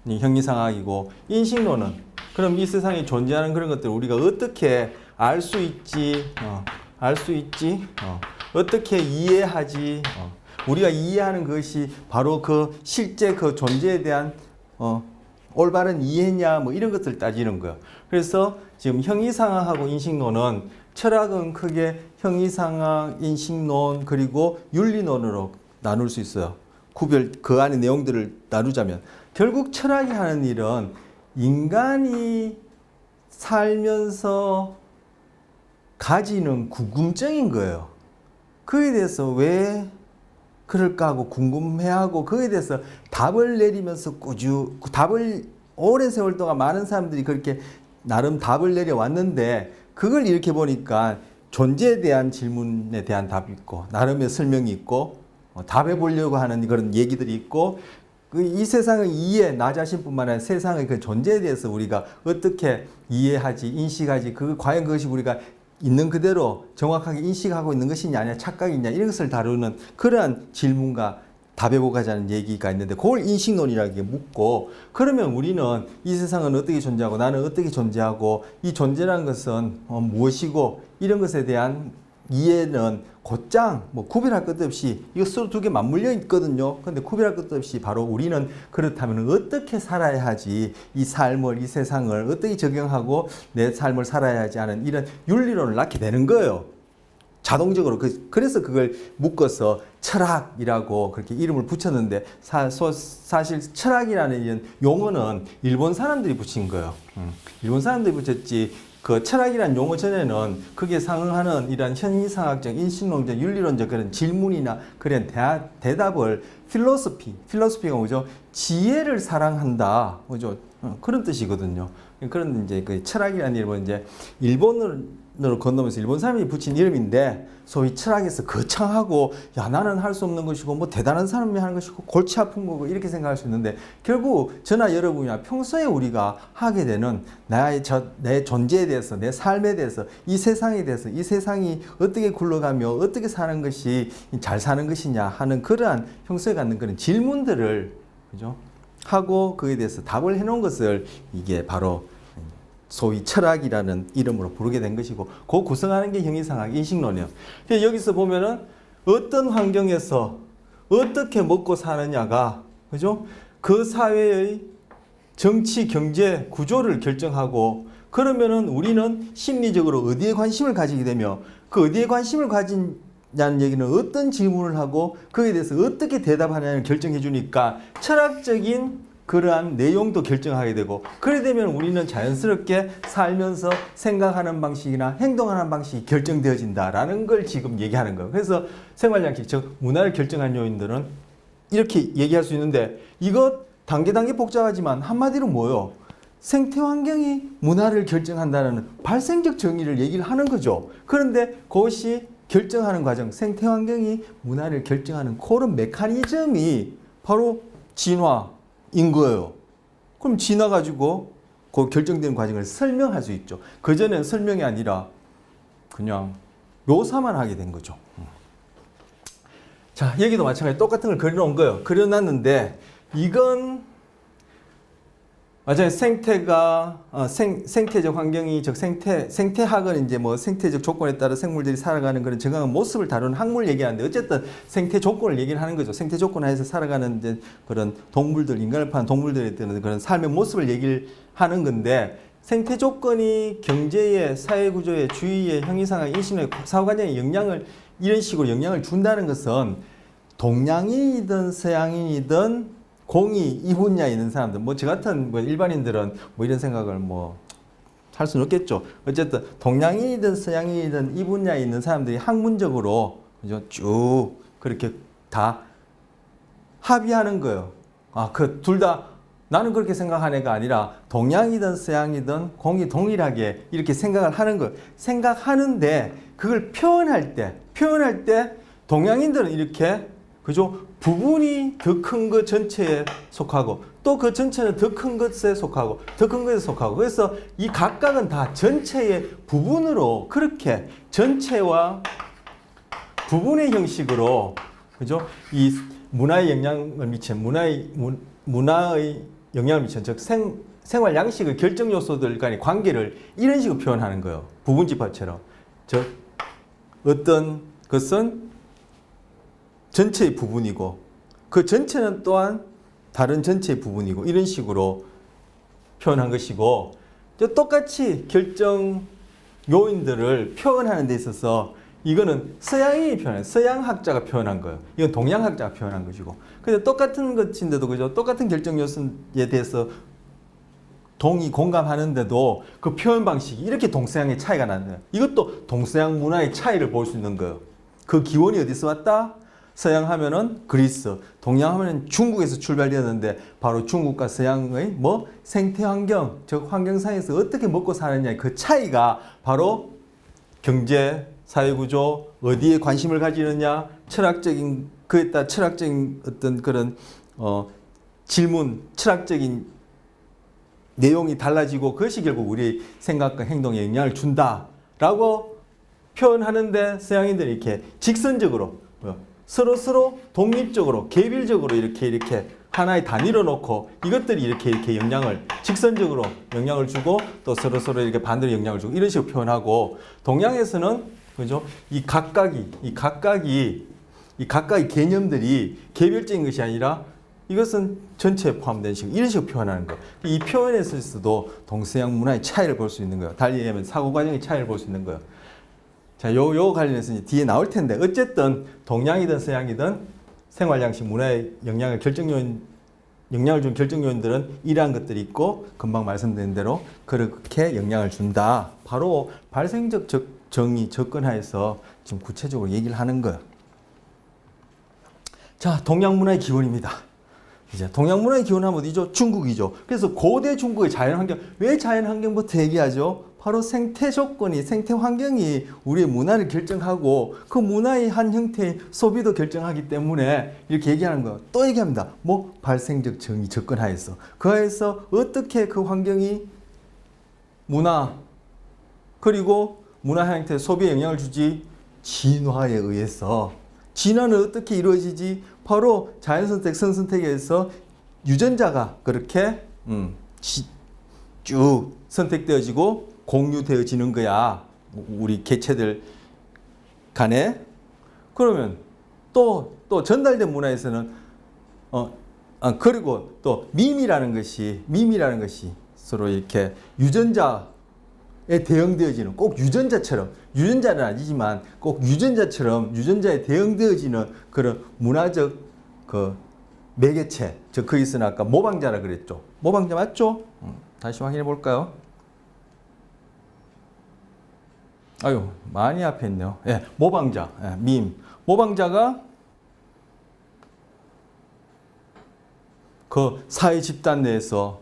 형이상학이고, 인식론은 그럼 이 세상에 존재하는 그런 것들을 우리가 어떻게 알 수 있지, 어떻게 이해하지, 우리가 이해하는 것이 바로 그 실제 그 존재에 대한 올바른 이해냐 뭐 이런 것들 따지는 거예요. 그래서 지금 형이상학하고 인식론은 철학은 크게 형이상학, 인식론 그리고 윤리론으로 나눌 수 있어요. 구별 그 안의 내용들을 나누자면 결국 철학이 하는 일은 인간이 살면서 가지는 궁금증인 거예요. 그에 대해서 왜 그럴까 하고 궁금해하고 그에 대해서 답을 내리면서 답을 오랜 세월 동안 많은 사람들이 그렇게 나름 답을 내려왔는데 그걸 이렇게 보니까 존재에 대한 질문에 대한 답이 있고 나름의 설명이 있고 답해 보려고 하는 그런 얘기들이 있고 이 세상의 이해, 나 자신뿐만 아니라 세상의 그 존재에 대해서 우리가 어떻게 이해하지, 인식하지, 과연 그것이 우리가 있는 그대로 정확하게 인식하고 있는 것이냐, 아니냐, 착각이냐, 이런 것을 다루는 그러한 질문과 답해보고자 하는 얘기가 있는데, 그걸 인식론이라고 묻고, 그러면 우리는 이 세상은 어떻게 존재하고, 나는 어떻게 존재하고, 이 존재라는 것은 무엇이고, 이런 것에 대한 이해는 곧장 구별할 것 없이 이거 서로 두 개 맞물려 있거든요. 근데 구별할 것도 없이 바로 우리는 그렇다면 어떻게 살아야 하지, 이 삶을, 이 세상을 어떻게 적용하고 내 삶을 살아야 하지 하는 이런 윤리론을 낳게 되는 거예요. 자동적으로. 그래서 그걸 묶어서 철학이라고 그렇게 이름을 붙였는데, 사실 철학이라는 이런 용어는 일본 사람들이 붙인 거예요. 일본 사람들이 붙였지, 그 철학이라는 용어 전에는 그게 상응하는 이런 현이상학적, 인식론적, 윤리론적 그런 질문이나 그런 대답을 필로소피가 뭐죠? 지혜를 사랑한다. 뭐죠? 그런 뜻이거든요. 그런 이제 그 철학이라는 이름은 이제 일본어로 건너면서 일본 사람이 붙인 이름인데, 소위 철학에서 거창하고, 야, 나는 할 수 없는 것이고, 뭐 대단한 사람이 하는 것이고, 골치 아픈 거고, 이렇게 생각할 수 있는데, 결국 저나 여러분이나 평소에 우리가 하게 되는 내 존재에 대해서, 내 삶에 대해서, 이 세상에 대해서, 이 세상이 어떻게 굴러가며 어떻게 사는 것이 잘 사는 것이냐 하는 그러한 평소에 갖는 그런 질문들을, 그죠? 하고 그에 대해서 답을 해놓은 것을 이게 바로 소위 철학이라는 이름으로 부르게 된 것이고, 그 구성하는 게 형이상학, 인식론이에요. 여기서 보면은 어떤 환경에서 어떻게 먹고 사느냐가, 그죠? 그 사회의 정치, 경제 구조를 결정하고, 그러면은 우리는 심리적으로 어디에 관심을 가지게 되며, 그 어디에 관심을 가진다는 얘기는 어떤 질문을 하고 거기에 대해서 어떻게 대답하냐를 결정해 주니까 철학적인 그러한 내용도 결정하게 되고, 그래 되면 우리는 자연스럽게 살면서 생각하는 방식이나 행동하는 방식이 결정되어진다라는 걸 지금 얘기하는 거예요. 그래서 생활양식, 즉 문화를 결정한 요인들은 이렇게 얘기할 수 있는데, 이것 단계 복잡하지만 한마디로 뭐예요? 생태 환경이 문화를 결정한다는 발생적 정의를 얘기를 하는 거죠. 그런데 그것이 결정하는 과정, 생태 환경이 문화를 결정하는 그런 메커니즘이 바로 진화인 거예요. 그럼 진화 가지고 그 결정되는 과정을 설명할 수 있죠. 그전엔 설명이 아니라 그냥 묘사만 하게 된 거죠. 자, 여기도 마찬가지 똑같은 걸 그려놓은 거예요. 그려놨는데, 이건 맞아요. 생태가 생태적 환경이, 즉 생태학은 이제 뭐 생태적 조건에 따라 생물들이 살아가는 그런 정확한 모습을 다루는 학문을 얘기하는데, 어쨌든 생태 조건을 얘기를 하는 거죠. 생태 조건 하에서 살아가는 이제 그런 동물들, 인간을 포함한 동물들에 대한 그런 삶의 모습을 얘기를 하는 건데, 생태 조건이 경제의, 사회 구조의, 주의의, 형이상학, 인식론의, 사후관계에 이런 식으로 영향을 준다는 것은 동양인이든 서양인이든 공이 이 분야에 있는 사람들, 저 같은 일반인들은 이런 생각을 할 수는 없겠죠. 어쨌든 동양인이든 서양인이든 이 분야에 있는 사람들이 학문적으로, 그죠? 쭉 그렇게 다 합의하는 거예요. 둘 다 나는 그렇게 생각하는 애가 아니라 동양이든 서양이든 공이 동일하게 이렇게 생각을 하는 거예요. 생각하는데 그걸 표현할 때 동양인들은 이렇게, 그죠? 부분이 더 큰 것 전체에 속하고, 또 그 전체는 더 큰 것에 속하고, 더 큰 것에 속하고, 그래서 이 각각은 다 전체의 부분으로, 그렇게 전체와 부분의 형식으로, 그죠? 이 문화의 영향을 미친, 문화의 영향을 미친, 즉 생활 양식의 결정 요소들 간의 관계를 이런 식으로 표현하는 거예요. 부분집합처럼. 즉 어떤 것은 전체의 부분이고, 그 전체는 또한 다른 전체의 부분이고, 이런 식으로 표현한 것이고, 똑같이 결정 요인들을 표현하는 데 있어서 이거는 서양인이 표현한, 서양학자가 표현한 거예요. 이건 동양학자가 표현한 것이고. 근데 똑같은 것인데도, 그죠? 똑같은 결정 요소에 대해서 공감하는데도 그 표현 방식이 이렇게 동서양의 차이가 나는 거예요. 이것도 동서양 문화의 차이를 볼 수 있는 거예요. 그 기원이 어디서 왔다? 서양 하면은 그리스, 동양 하면은 중국에서 출발되었는데, 바로 중국과 서양의 생태 환경, 즉 환경상에서 어떻게 먹고 사느냐, 그 차이가 바로 경제, 사회 구조, 어디에 관심을 가지느냐, 철학적인, 그에 따라 철학적인 어떤 그런 질문, 철학적인 내용이 달라지고, 그것이 결국 우리의 생각과 행동에 영향을 준다라고 표현하는데, 서양인들이 이렇게 직선적으로 서로 독립적으로, 개별적으로 이렇게 하나의 단위로 놓고 이것들이 이렇게 영향을, 직선적으로 영향을 주고, 또 서로 이렇게 반대로 영향을 주고, 이런 식으로 표현하고, 동양에서는, 그죠? 이 각각의 개념들이 개별적인 것이 아니라 이것은 전체에 포함된 식으로, 이런 식으로 표현하는 거예요. 이 표현에서도 동서양 문화의 차이를 볼 수 있는 거예요. 달리 얘기하면 사고 과정의 차이를 볼 수 있는 거예요. 자, 요 관련해서 이제 뒤에 나올 텐데, 어쨌든 동양이든 서양이든 생활 양식 문화의 영향을 준 결정 요인들은 이러한 것들이 있고, 금방 말씀드린 대로 그렇게 영향을 준다. 바로 발생적 정의 접근하에서 지금 구체적으로 얘기를 하는 거예요. 자, 동양 문화의 기원입니다. 이제 동양 문화의 기원하면 어디죠? 중국이죠. 그래서 고대 중국의 자연환경, 왜 자연환경부터 얘기하죠? 바로 생태 조건이, 생태 환경이 우리의 문화를 결정하고, 그 문화의 한 형태의 소비도 결정하기 때문에 이렇게 얘기하는 거예요. 또 얘기합니다. 발생적 정의 접근하에서, 그 하에서 어떻게 그 환경이 문화, 그리고 문화 형태의 소비에 영향을 주지? 진화에 의해서. 진화는 어떻게 이루어지지? 바로 자연선택, 선선택에 의해서 유전자가 그렇게 쭉 선택되어지고 공유되어지는 거야. 우리 개체들 간에. 그러면 또 전달된 문화에서는 그리고 또 밈이라는 것이 서로 이렇게 유전자에 대응되어지는, 꼭 유전자처럼, 유전자는 아니지만 꼭 유전자처럼 유전자에 대응되어지는 그런 문화적 그 매개체, 즉 거기서는 아까 모방자라 그랬죠. 모방자 맞죠? 다시 확인해 볼까요? 아유, 많이 앞에 있네요. 예, 모방자, 밈. 모방자가 그 사회 집단 내에서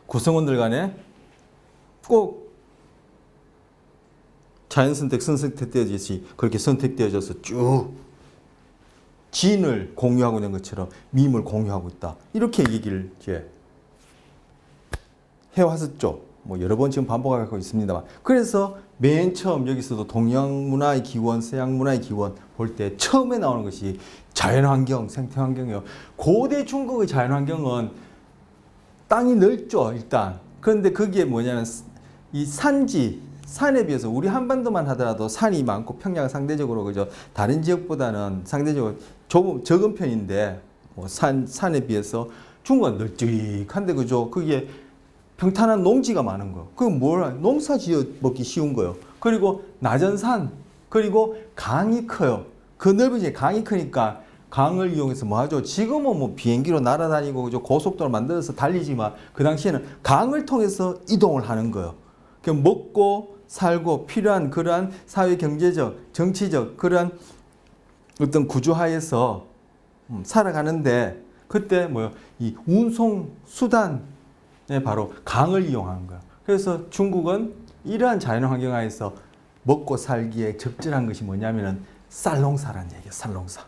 구성원들 간에 꼭 자연선택, 선택되어지듯이 그렇게 선택되어져서 쭉 진을 공유하고 있는 것처럼 밈을 공유하고 있다. 이렇게 얘기를 이제 해왔었죠. 여러 번 지금 반복하고 있습니다만. 그래서 맨 처음 여기서도 동양 문화의 기원, 서양 문화의 기원 볼 때 처음에 나오는 것이 자연환경, 생태환경이요. 고대 중국의 자연환경은 땅이 넓죠, 일단. 그런데 거기에 뭐냐면 이 산에 비해서 우리 한반도만 하더라도 산이 많고 평야가 상대적으로, 그죠? 다른 지역보다는 상대적으로 적은 편인데, 산에 비해서 중국은 널찍한데, 그죠? 거기에 평탄한 농지가 많은 거예요. 그건 농사 지어 먹기 쉬운 거예요. 그리고 낮은 산, 그리고 강이 커요. 그 넓은 지에 강이 크니까 강을 이용해서 뭐 하죠? 지금은 비행기로 날아다니고, 그죠? 고속도로 만들어서 달리지만 그 당시에는 강을 통해서 이동을 하는 거예요. 먹고 살고 필요한 그러한 사회 경제적, 정치적 그러한 어떤 구조하에서 살아가는데, 그때 이 운송 수단에 바로 강을 이용하는 거야. 그래서 중국은 이러한 자연 환경 하에서 먹고 살기에 적절한 것이 뭐냐면은 쌀농사라는 얘기예요. 쌀농사.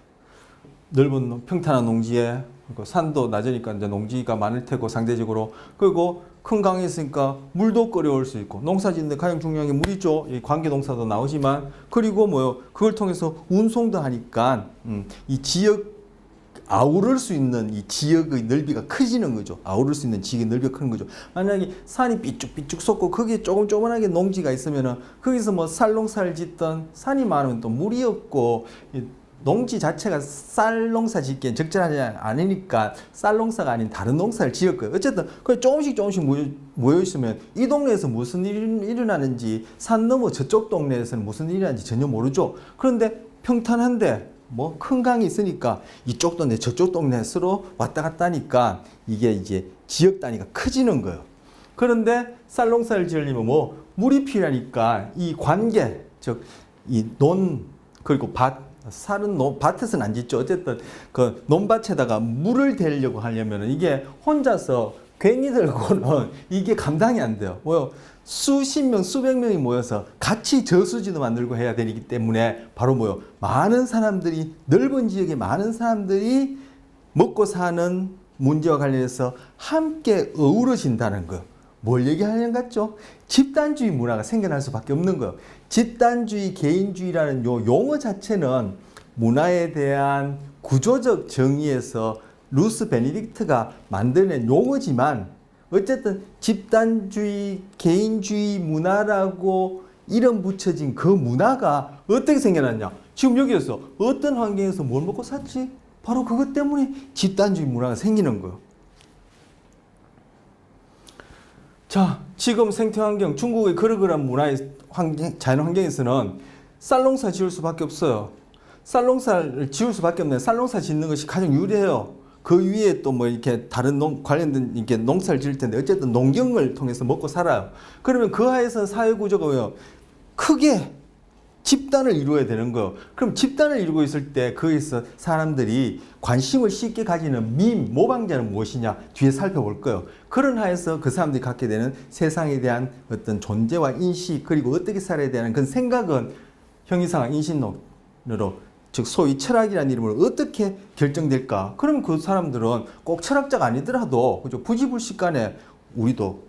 넓은 평탄한 농지에, 산도 낮으니까 이제 농지가 많을 테고 상대적으로, 그리고 큰 강이 있으니까 물도 끓여올 수 있고, 농사 짓는데 가장 중요한 게 물이죠. 이 관계 농사도 나오지만, 그리고 그걸 통해서 운송도 하니까 이 지역 아우를 수 있는 이 지역의 넓이가 커지는 거죠. 아우를 수 있는 지역의 넓이가 크는 거죠. 만약에 산이 삐쭉삐쭉 솟고 거기에 조그만하게 농지가 있으면은 거기서 쌀농사를 짓던, 산이 많으면 또 물이 없고 농지 자체가 쌀 농사 짓기엔 적절하지 않으니까 쌀 농사가 아닌 다른 농사를 지었고요. 어쨌든 그 조금씩 모여 있으면 이 동네에서 무슨 일이 일어나는지 산 너머 저쪽 동네에서는 무슨 일이 일어나는지 전혀 모르죠. 그런데 평탄한데 뭐 큰 강이 있으니까 이쪽 동네 저쪽 동네 서로 왔다 갔다 하니까 이게 이제 지역 단위가 커지는 거예요. 그런데 쌀 농사를 지으려면 뭐 물이 필요하니까 이 관계, 즉 이 논 그리고 쌀은 밭에서는 안 짓죠. 어쨌든 그 논밭에다가 물을 대려고 하려면 이게 혼자서 괜히 들고는 이게 감당이 안 돼요. 뭐요? 수십 명, 수백 명이 모여서 같이 저수지도 만들고 해야 되기 때문에 바로 뭐요? 많은 사람들이, 넓은 지역에 많은 사람들이 먹고 사는 문제와 관련해서 함께 어우러진다는 거. 뭘 얘기하는 것 같죠? 집단주의 문화가 생겨날 수밖에 없는 거예요. 집단주의, 개인주의라는 요 용어 자체는 문화에 대한 구조적 정의에서 루스 베네딕트가 만들어낸 용어지만 어쨌든 집단주의, 개인주의 문화라고 이름 붙여진 그 문화가 어떻게 생겨났냐? 지금 여기에서 어떤 환경에서 뭘 먹고 샀지? 바로 그것 때문에 집단주의 문화가 생기는 거예요. 자, 지금 생태환경, 중국의 그러그런 문화의 자연환경에서는 쌀농사 지을 수밖에 없어요. 쌀농사를 지을 수밖에 없네. 쌀농사 짓는 것이 가장 유리해요. 그 위에 또 뭐 이렇게 다른 관련된 이렇게 농사를 지을 텐데 어쨌든 농경을 통해서 먹고 살아요. 그러면 그 하에서 사회 구조가 뭐예요? 크게 집단을 이루어야 되는 거예요. 그럼 집단을 이루고 있을 때 거기서 사람들이 관심을 쉽게 가지는 모방자는 무엇이냐 뒤에 살펴볼 거예요. 그런 하에서 그 사람들이 갖게 되는 세상에 대한 어떤 존재와 인식 그리고 어떻게 살아야 되는 그 생각은 형이상학 인신론으로 즉 소위 철학이라는 이름으로 어떻게 결정될까? 그럼 그 사람들은 꼭 철학자가 아니더라도 그죠? 부지불식간에 우리도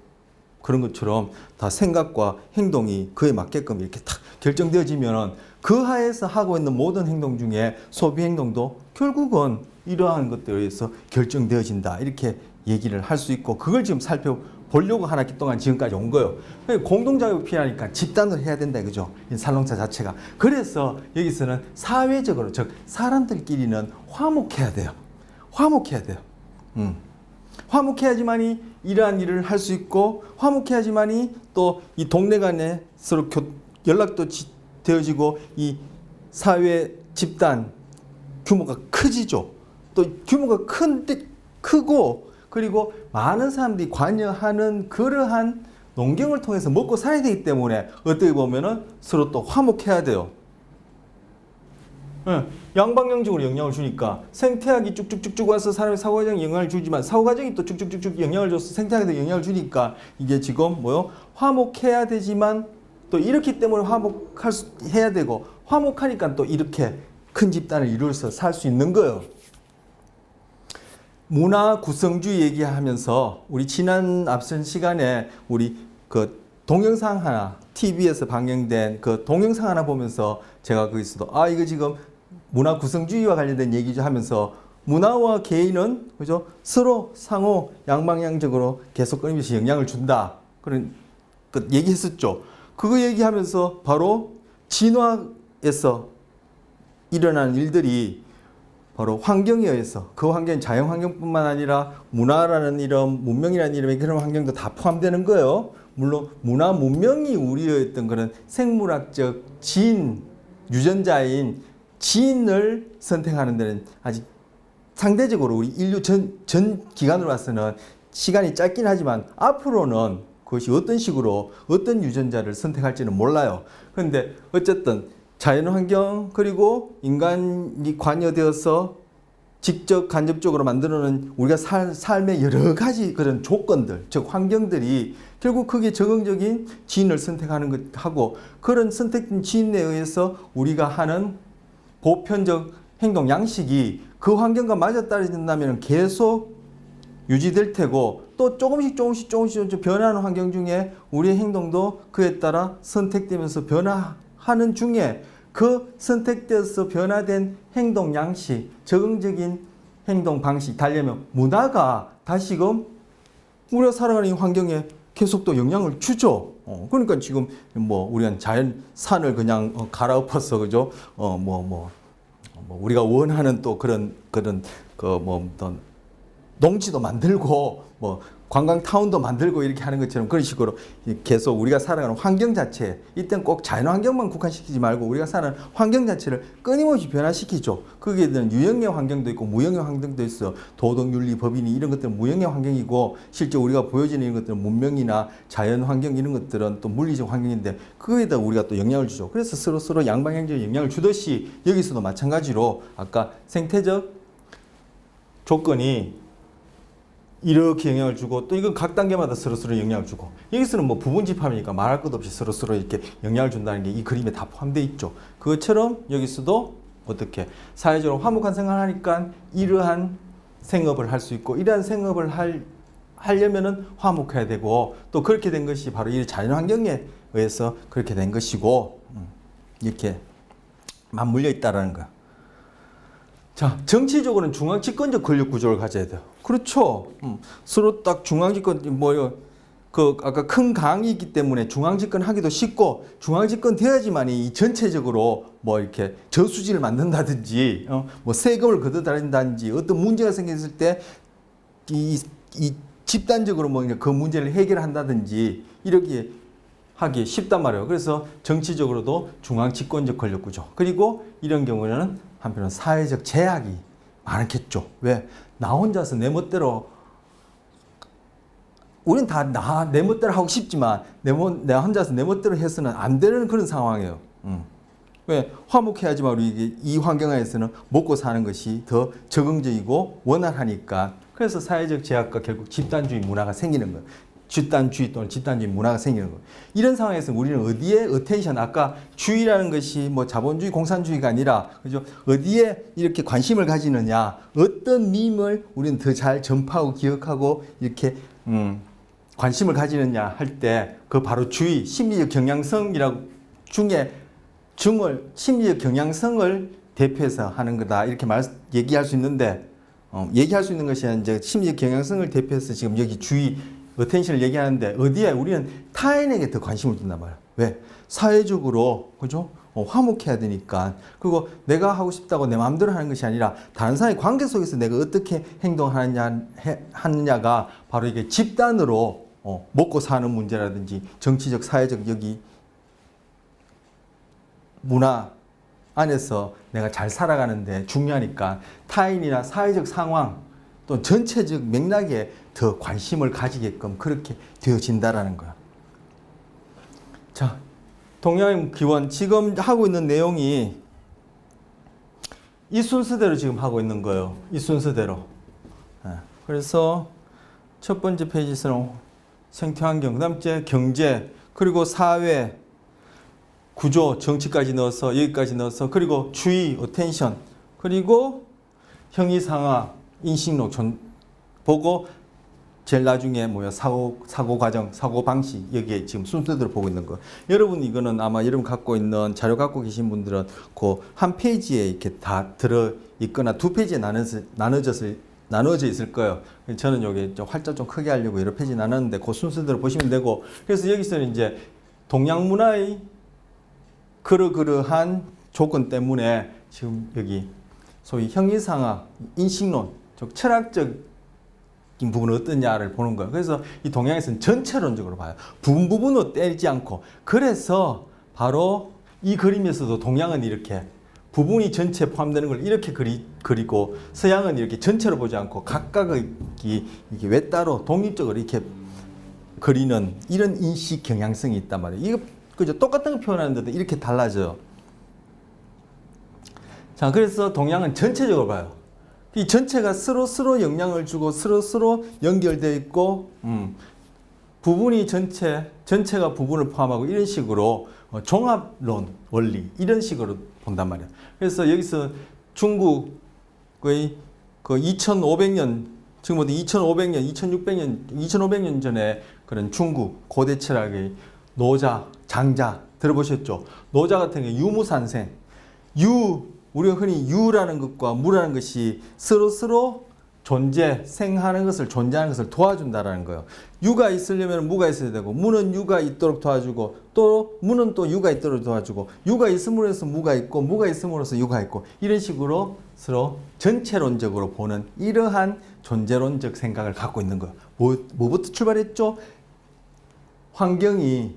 그런 것처럼 다 생각과 행동이 그에 맞게끔 이렇게 딱 결정되어지면은 그 하에서 하고 있는 모든 행동 중에 소비 행동도 결국은 이러한 것들에 의해서 결정되어진다. 이렇게 얘기를 할 수 있고 그걸 지금 살펴보려고 한 학기 동안 지금까지 온 거예요. 공동작업이 필요하니까 집단을 해야 된다. 그죠? 쌀농사 자체가. 그래서 여기서는 사회적으로 즉 사람들끼리는 화목해야 돼요. 화목해야 돼요. 화목해야지만이 이러한 일을 할 수 있고 화목해야지만이 또 이 동네 간에 서로 연락도 되어지고 이 사회 집단 규모가 커지죠. 또 규모가 크고 그리고 많은 사람들이 관여하는 그러한 농경을 통해서 먹고 살아야 되기 때문에 어떻게 보면은 서로 또 화목해야 돼요. 양방향적으로 영향을 주니까 생태학이 쭉쭉쭉쭉 와서 사람의 사고과정에 영향을 주지만 사고과정이 또 쭉쭉쭉쭉 영향을 줘서 생태학에도 영향을 주니까 이게 지금 뭐요? 화목해야 되지만 또 이렇기 때문에 해야 되고 화목하니까 또 이렇게 큰 집단을 이루어서 살 수 있는 거예요. 문화 구성주의 얘기하면서 우리 지난 앞선 시간에 우리 그 동영상 하나 TV에서 방영된 그 동영상 하나 보면서 제가 거기서도 이거 지금 문화 구성주의와 관련된 얘기죠 하면서 문화와 개인은 그죠 서로 상호 양방향적으로 계속 끊임없이 영향을 준다 그런 그 얘기했었죠. 그거 얘기하면서 바로 진화에서 일어나는 일들이 바로 환경에 의해서 그 환경이 자연환경뿐만 아니라 문화라는 이름, 문명이라는 이름의 그런 환경도 다 포함되는 거예요. 물론 문화, 문명이 우리의 어떤 그런 생물학적 유전자인 진을 선택하는 데는 아직 상대적으로 우리 인류 전 기간으로 봐서는 시간이 짧긴 하지만 앞으로는 그것이 어떤 식으로 어떤 유전자를 선택할지는 몰라요. 그런데 어쨌든 자연환경 그리고 인간이 관여되어서 직접 간접적으로 만들어놓은 우리가 삶의 여러 가지 그런 조건들 즉 환경들이 결국 그게 적응적인 지인을 선택하는 것하고 그런 선택된 지인에 의해서 우리가 하는 보편적 행동 양식이 그 환경과 맞아떨어진다면 계속 유지될 테고 또 조금씩 변화하는 환경 중에 우리의 행동도 그에 따라 선택되면서 변화하는 중에 그 선택돼서 변화된 행동 양식, 적응적인 행동 방식 달려면 문화가 다시금 우리가 살아가는 환경에 계속 또 영향을 주죠. 그러니까 지금 뭐 우리는 자연 산을 그냥 갈아엎어서 그죠? 뭐 우리가 원하는 또 그런 그뭐 어떤 농지도 만들고 뭐 관광 타운도 만들고 이렇게 하는 것처럼 그런 식으로 계속 우리가 살아가는 환경 자체, 이때는 꼭 자연 환경만 국한시키지 말고 우리가 사는 환경 자체를 끊임없이 변화시키죠. 거기에 대한 유형의 환경도 있고 무형의 환경도 있어. 도덕, 윤리, 법인이 이런 것들은 무형의 환경이고, 실제 우리가 보여지는 이런 것들은 문명이나 자연 환경 이런 것들은 또 물리적 환경인데 그거에다 우리가 또 영향을 주죠. 그래서 서로 양방향적 영향을 주듯이 여기서도 마찬가지로 아까 생태적 조건이 이렇게 영향을 주고, 또 이건 각 단계마다 서로 영향을 주고, 여기서는 뭐 부분집합이니까 말할 것 없이 서로 이렇게 영향을 준다는 게 이 그림에 다 포함되어 있죠. 그것처럼 여기서도 어떻게 사회적으로 화목한 생활을 하니까 이러한 생업을 할 수 있고, 이러한 생업을 하려면은 화목해야 되고, 또 그렇게 된 것이 바로 이 자연 환경에 의해서 그렇게 된 것이고, 이렇게 맞물려 있다라는 거야. 자, 정치적으로는 중앙 집권적 권력 구조를 가져야 돼요. 그렇죠. 서로 딱 중앙 집권 아까 큰 강이 있기 때문에 중앙 집권하기도 쉽고, 중앙 집권 되어야지만이 이 전체적으로 뭐 이렇게 저수지를 만든다든지, 뭐 세금을 걷어들인다든지, 어떤 문제가 생겼을 때 이 집단적으로 뭐 그 문제를 해결한다든지 이렇게 하기 쉽단 말이에요. 그래서 정치적으로도 중앙 집권적 권력 구조. 그리고 이런 경우에는 한편은 사회적 제약이 많겠죠. 왜? 나 혼자서 내 멋대로, 우린 다 내 멋대로 하고 싶지만 내가 혼자서 내 멋대로 해서는 안 되는 그런 상황이에요. 왜? 화목해야지만 우리 이 환경 하에서는 먹고 사는 것이 더 적응적이고 원활하니까. 그래서 사회적 제약과 결국 집단주의 문화가 생기는 거예요. 집단주의 또는 집단주의 문화가 생기는 거예요. 이런 상황에서 우리는 어디에 어텐션, 아까 주의라는 것이 뭐 자본주의, 공산주의가 아니라, 그죠? 어디에 이렇게 관심을 가지느냐, 어떤 밈을 우리는 더 잘 전파하고 기억하고 이렇게 관심을 가지느냐 할 때, 그 바로 주의, 심리적 경향성이라고 심리적 경향성을 대표해서 하는 거다. 이렇게 얘기할 수 있는데, 얘기할 수 있는 것이 이제 심리적 경향성을 대표해서 지금 여기 주의, 어텐션을 얘기하는데, 어디에 우리는 타인에게 더 관심을 둔단 말이야. 왜? 사회적으로, 그죠? 화목해야 되니까. 그리고 내가 하고 싶다고 내 마음대로 하는 것이 아니라 다른 사람의 관계 속에서 내가 어떻게 행동하느냐가 바로 이게 집단으로 먹고 사는 문제라든지 정치적, 사회적 여기 문화 안에서 내가 잘 살아가는데 중요하니까 타인이나 사회적 상황 또 전체적 맥락에 더 관심을 가지게끔 그렇게 되어진다라는 거야. 자, 동양의 기원, 지금 하고 있는 내용이 이 순서대로 지금 하고 있는 거예요. 이 순서대로. 그래서 첫 번째 페이지에서는 생태환경, 그 다음째 경제, 그리고 사회, 구조, 정치까지 넣어서 여기까지 넣어서, 그리고 주의, 어텐션, 그리고 형이상학, 인식록 보고 제일 나중에 사고 과정, 사고 방식, 여기에 지금 순서대로 보고 있는 거. 여러분 이거는 아마 여러분 갖고 있는 자료 갖고 계신 분들은 그 한 페이지에 이렇게 다 들어 있거나 두 페이지에 나눠져 있을 거예요. 저는 여기 좀 활자 좀 크게 하려고 여러 페이지 나눴는데 그 순서대로 보시면 되고, 그래서 여기서는 이제 동양 문화의 그러한 조건 때문에 지금 여기 소위 형이상학, 인식론, 즉 철학적 부분은 어떠냐를 보는 거예요. 그래서 이 동양에서는 전체론적으로 봐요. 부분으로 떼지 않고. 그래서 바로 이 그림에서도 동양은 이렇게 부분이 전체에 포함되는 걸 이렇게 그리고, 서양은 이렇게 전체로 보지 않고 각각의 이게 외따로 독립적으로 이렇게 그리는 이런 인식 경향성이 있단 말이에요. 이거 그죠? 똑같은 거 표현하는데도 이렇게 달라져요. 자, 그래서 동양은 전체적으로 봐요. 이 전체가 서로 영향을 주고 서로 연결되어 있고, 부분이 전체가 부분을 포함하고 이런 식으로 종합론 원리 이런 식으로 본단 말이에요. 그래서 여기서 중국의 그 2500년, 지금부터 2500년, 2600년, 2500년 전에 그런 중국 고대 철학의 노자, 장자 들어보셨죠? 노자 같은 게 유무산생, 우리가 흔히 유라는 것과 무라는 것이 서로 존재, 생하는 것을 존재하는 것을 도와준다라는 거예요. 유가 있으려면 무가 있어야 되고 무는 유가 있도록 도와주고 또 무는 또 유가 있도록 도와주고 유가 있음으로써 무가 있고 무가 있음으로써 유가 있고 이런 식으로 서로 전체론적으로 보는 이러한 존재론적 생각을 갖고 있는 거예요. 뭐부터 출발했죠? 환경이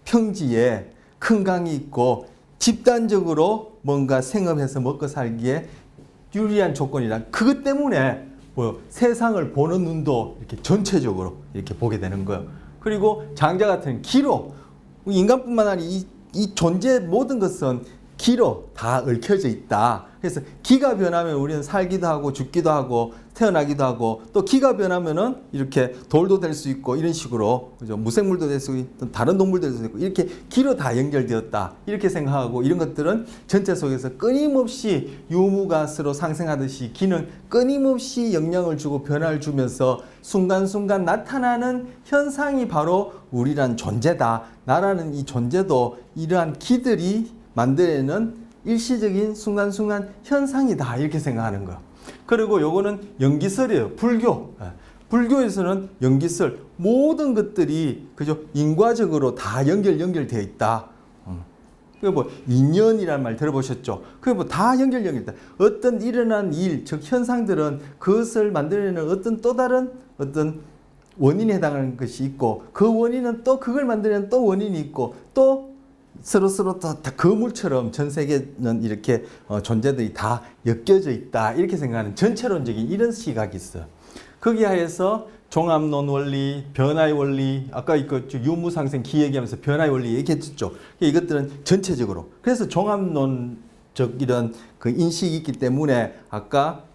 평지에 큰 강이 있고 집단적으로 뭔가 생업해서 먹고 살기에 유리한 조건이라 그것 때문에 세상을 보는 눈도 이렇게 전체적으로 이렇게 보게 되는 거예요. 그리고 장자 같은 기로 인간뿐만 아니라 이 존재의 모든 것은 기로 다 얽혀져 있다. 그래서 기가 변하면 우리는 살기도 하고 죽기도 하고 태어나기도 하고 또 기가 변하면은 이렇게 돌도 될 수 있고 이런 식으로 그죠? 무생물도 될 수 있고 다른 동물도 될 수 있고 이렇게 기로 다 연결되었다 이렇게 생각하고 이런 것들은 전체 속에서 끊임없이 유무가 서로 상생하듯이 기는 끊임없이 영향을 주고 변화를 주면서 순간순간 나타나는 현상이 바로 우리란 존재다. 나라는 이 존재도 이러한 기들이 만들어내는 일시적인 순간순간 현상이다 이렇게 생각하는 거예요. 그리고 요거는 연기설이에요. 불교에서는 연기설 모든 것들이 그죠 인과적으로 다 연결되어 있다. 그 뭐 인연이라는 말 들어보셨죠? 그게 뭐 다 연결되어 있다. 어떤 일어난 일, 즉 현상들은 그것을 만들어내는 어떤 또 다른 어떤 원인에 해당하는 것이 있고 그 원인은 또 그걸 만들어내는 또 원인이 있고 또 서로 다 거물처럼 전 세계는 이렇게 존재들이 다 엮여져 있다 이렇게 생각하는 전체론적인 이런 시각이 있어요. 거기에 하에서 종합론 원리, 변화의 원리, 아까 유무상생 기 얘기하면서 변화의 원리 얘기했죠. 이것들은 전체적으로 그래서 종합론적 이런 그 인식이 있기 때문에 아까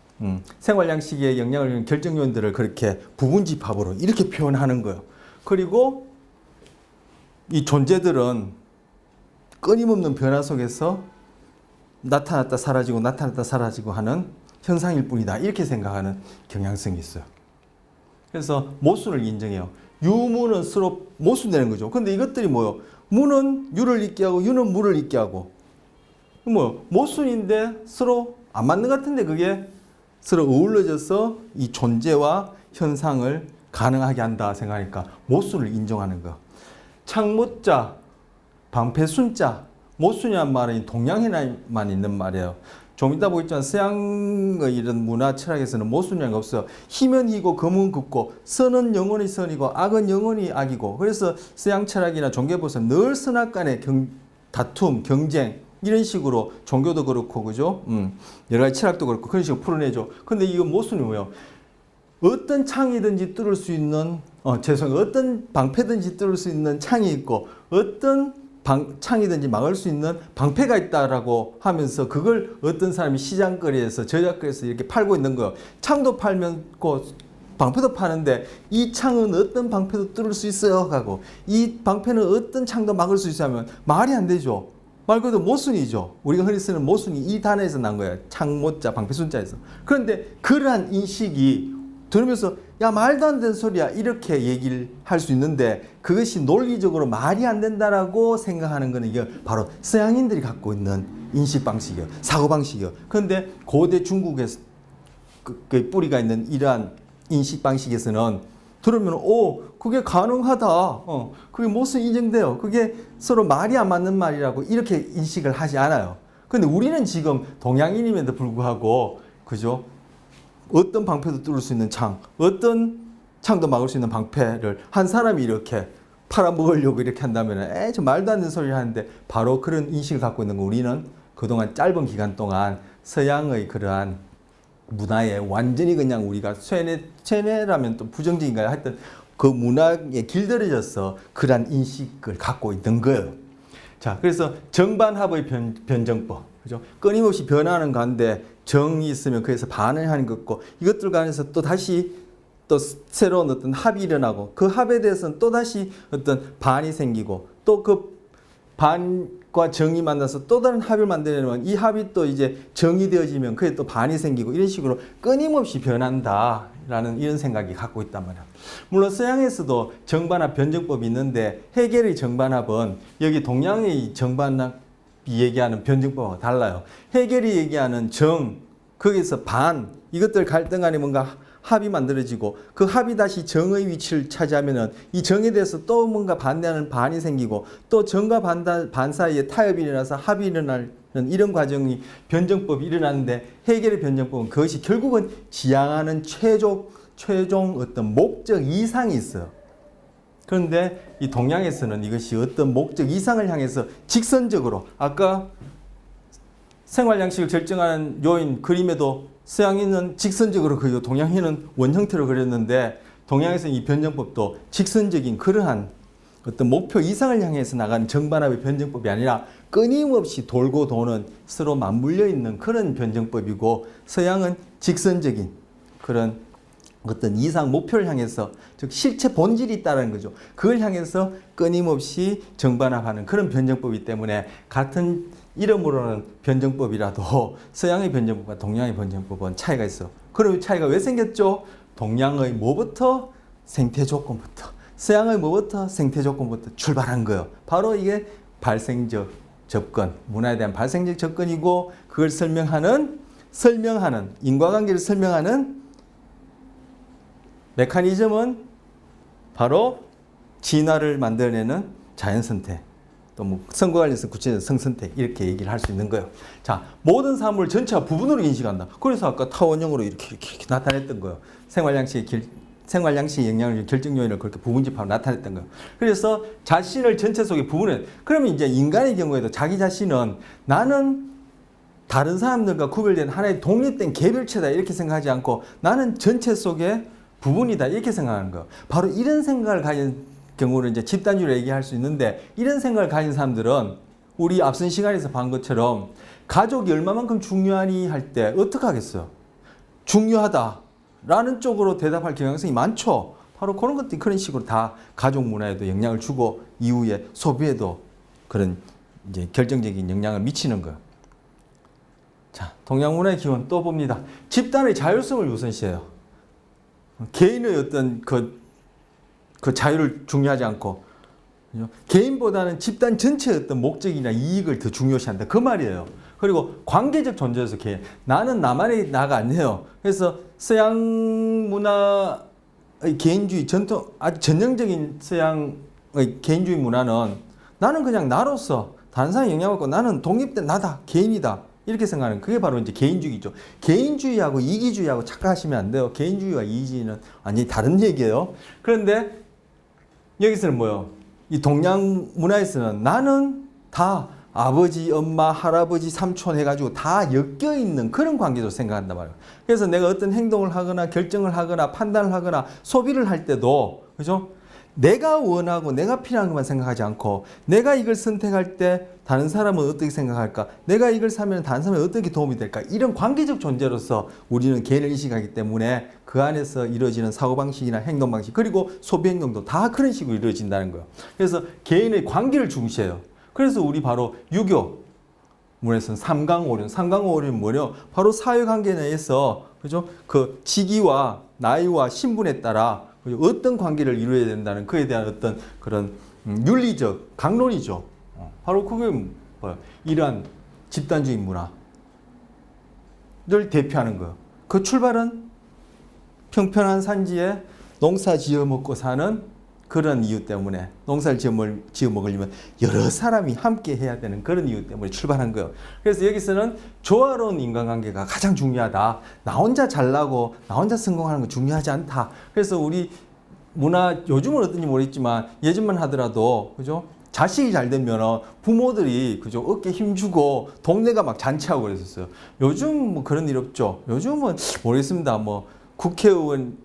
생활 양식에 영향을 주는 결정 요인들을 그렇게 부분집합으로 이렇게 표현하는 거예요. 그리고 이 존재들은 끊임없는 변화 속에서 나타났다 사라지고 하는 현상일 뿐이다. 이렇게 생각하는 경향성이 있어요. 그래서 모순을 인정해요. 유무는 서로 모순되는 거죠. 근데 이것들이 뭐예요? 무는 유를 있게 하고 유는 무를 있게 하고 모순인데 서로 안 맞는 것 같은데 그게 서로 어우러져서 이 존재와 현상을 가능하게 한다 생각하니까 모순을 인정하는 거. 창모자 방패순자, 모순이란 말은 동양에만 있는 말이에요. 좀 이따 보겠지만 서양의 이런 문화 철학에서는 모순이라는 게 없어요. 희면 희고 금은 급고 선은 영원히 선이고 악은 영원히 악이고 그래서 서양 철학이나 종교에서 늘 선악 간의 다툼, 경쟁 이런 식으로 종교도 그렇고 그죠? 여러 가지 철학도 그렇고 그런 식으로 풀어내죠. 근데 이거 모순이 뭐예요? 어떤 창이든지 뚫을 수 있는 어떤 방패든지 뚫을 수 있는 창이 있고 어떤 창이든지 막을 수 있는 방패가 있다라고 하면서 그걸 어떤 사람이 시장거리에서 저작거리에서 이렇게 팔고 있는 거예요. 창도 팔면 방패도 파는데 이 창은 어떤 방패도 뚫을 수 있어요 하고 이 방패는 어떤 창도 막을 수 있어요 하면 말이 안 되죠. 말 그대로 모순이죠. 우리가 흔히 쓰는 모순이 이 단어에서 난 거예요. 창모자 방패순자에서. 그런데 그러한 인식이 들으면서 야 말도 안 되는 소리야 이렇게 얘기를 할 수 있는데 그것이 논리적으로 말이 안 된다라고 생각하는 것은 이게 바로 서양인들이 갖고 있는 인식 방식이에요. 사고 방식이에요. 그런데 고대 중국에서 그 뿌리가 있는 이러한 인식 방식에서는 들으면 그게 가능하다. 그게 모순 인정돼요. 그게 서로 말이 안 맞는 말이라고 이렇게 인식을 하지 않아요. 그런데 우리는 지금 동양인임에도 불구하고 그죠? 어떤 방패도 뚫을 수 있는 창, 어떤 창도 막을 수 있는 방패를 한 사람이 이렇게 팔아먹으려고 이렇게 한다면 저 말도 안 되는 소리를 하는데 바로 그런 인식을 갖고 있는 거 우리는 그동안 짧은 기간 동안 서양의 그러한 문화에 완전히 그냥 우리가 쇠뇌라면 또 부정적인가요? 하여튼 그 문화에 길들여져서 그러한 인식을 갖고 있는 거예요. 자, 그래서 정반합의 변정법. 그죠? 끊임없이 변하는 가운데 정이 있으면 그래서 반을 하는 것 같고 이것들 간에서 또 다시 또 새로운 어떤 합이 일어나고 그 합에 대해서는 또 다시 어떤 반이 생기고 또 그 반과 정이 만나서 또 다른 합을 만들어내면 이 합이 또 이제 정이 되어지면 그게 또 반이 생기고 이런 식으로 끊임없이 변한다라는 이런 생각이 갖고 있단 말이야. 물론 서양에서도 정반합 변정법이 있는데 해겔의 정반합은 여기 동양의 정반합 얘기하는 변증법과 달라요. 해겔이 얘기하는 정, 거기서 반, 이것들 갈등 안에 뭔가 합이 만들어지고 그 합이 다시 정의 위치를 차지하면은 이 정에 대해서 또 뭔가 반대하는 반이 생기고 또 정과 반 사이에 타협이 일어나서 합이 일어나는 이런 과정이 변정법이 일어나는데 해결의 변정법은 그것이 결국은 지향하는 최종 어떤 목적 이상이 있어요. 그런데 이 동양에서는 이것이 어떤 목적 이상을 향해서 직선적으로 아까 생활 양식을 결정하는 요인 그림에도 서양인은 직선적으로 그리고 동양인은 원형태로 그렸는데 동양에서는 이 변정법도 직선적인 그러한 어떤 목표 이상을 향해서 나가는 정반합의 변정법이 아니라 끊임없이 돌고 도는 서로 맞물려 있는 그런 변정법이고 서양은 직선적인 그런 어떤 이상 목표를 향해서 즉 실체 본질이 있다는 거죠. 그걸 향해서 끊임없이 정반합하는 그런 변정법이기 때문에 같은 이름으로는 변정법이라도 서양의 변정법과 동양의 변정법은 차이가 있어. 그럼 차이가 왜 생겼죠? 동양의 뭐부터? 생태 조건부터. 서양의 뭐부터? 생태 조건부터 출발한 거예요. 바로 이게 발생적 접근, 문화에 대한 발생적 접근이고 그걸 설명하는 인과관계를 설명하는 메커니즘은 바로 진화를 만들어내는 자연선택. 또 뭐 선거 관련해서 구체적인 성선택 이렇게 얘기를 할 수 있는 거예요. 자, 모든 사물을 전체와 부분으로 인식한다. 그래서 아까 타원형으로 이렇게 나타냈던 거예요. 생활 양식의 영향을 결정 요인을 그렇게 부분집하고 나타냈던 거예요. 그래서 자신을 전체 속에 부분을 그러면 이제 인간의 경우에도 자기 자신은 나는 다른 사람들과 구별된 하나의 독립된 개별체다 이렇게 생각하지 않고 나는 전체 속에 부분이다 이렇게 생각하는 거예요. 바로 이런 생각을 가진 경우를 이제 집단주의로 얘기할 수 있는데 이런 생각을 가진 사람들은 우리 앞선 시간에서 본 것처럼 가족이 얼마만큼 중요하니 할 때 어떻게 하겠어요? 중요하다라는 쪽으로 대답할 경향성이 많죠. 바로 그런 것들이 그런 식으로 다 가족 문화에도 영향을 주고 이후에 소비에도 그런 이제 결정적인 영향을 미치는 거예요. 자, 동양 문화의 기원 또 봅니다. 집단의 자율성을 우선시해요. 개인의 어떤 그 자유를 중요하지 않고 개인보다는 집단 전체의 어떤 목적이나 이익을 더 중요시한다. 그 말이에요. 그리고 관계적 존재에서 개인. 나는 나만의 나가 아니에요. 그래서 서양 문화의 개인주의 전통 아주 전형적인 서양의 개인주의 문화는 나는 그냥 나로서 다른 사람에 영향받고 나는 독립된 나다. 개인이다. 이렇게 생각하는 그게 바로 이제 개인주의죠. 개인주의하고 이기주의하고 착각하시면 안 돼요. 개인주의와 이기주의는 완전히 다른 얘기예요. 그런데 여기서는 뭐요? 이 동양 문화에서는 나는 다 아버지, 엄마, 할아버지, 삼촌 해가지고 다 엮여 있는 그런 관계로 생각한단 말이에요. 그래서 내가 어떤 행동을 하거나 결정을 하거나 판단을 하거나 소비를 할 때도 그죠? 내가 원하고 내가 필요한 것만 생각하지 않고 내가 이걸 선택할 때 다른 사람은 어떻게 생각할까? 내가 이걸 사면 다른 사람이 어떻게 도움이 될까? 이런 관계적 존재로서 우리는 개인을 인식하기 때문에 그 안에서 이루어지는 사고방식이나 행동방식 그리고 소비행동도 다 그런 식으로 이루어진다는 거예요. 그래서 개인의 관계를 중시해요. 그래서 우리 바로 유교 문에서는 삼강오륜은 뭐냐? 바로 사회관계 내에서 그죠? 그 직위와 나이와 신분에 따라 어떤 관계를 이루어야 된다는 그에 대한 어떤 그런 윤리적 강론이죠. 바로 그게 뭐야? 이러한 집단주의 문화를 대표하는 거예요. 그 출발은 평평한 산지에 농사 지어 먹고 사는 그런 이유 때문에 농사를 지어 먹으려면 여러 사람이 함께 해야 되는 그런 이유 때문에 출발한 거예요. 그래서 여기서는 조화로운 인간관계가 가장 중요하다. 나 혼자 잘나고 나 혼자 성공하는 거 중요하지 않다. 그래서 우리 문화 요즘은 어떤지 모르겠지만 예전만 하더라도 그죠? 자식이 잘 되면 부모들이 그죠? 어깨 힘주고 동네가 막 잔치하고 그랬었어요. 요즘 뭐 그런 일 없죠. 요즘은 모르겠습니다. 뭐 국회의원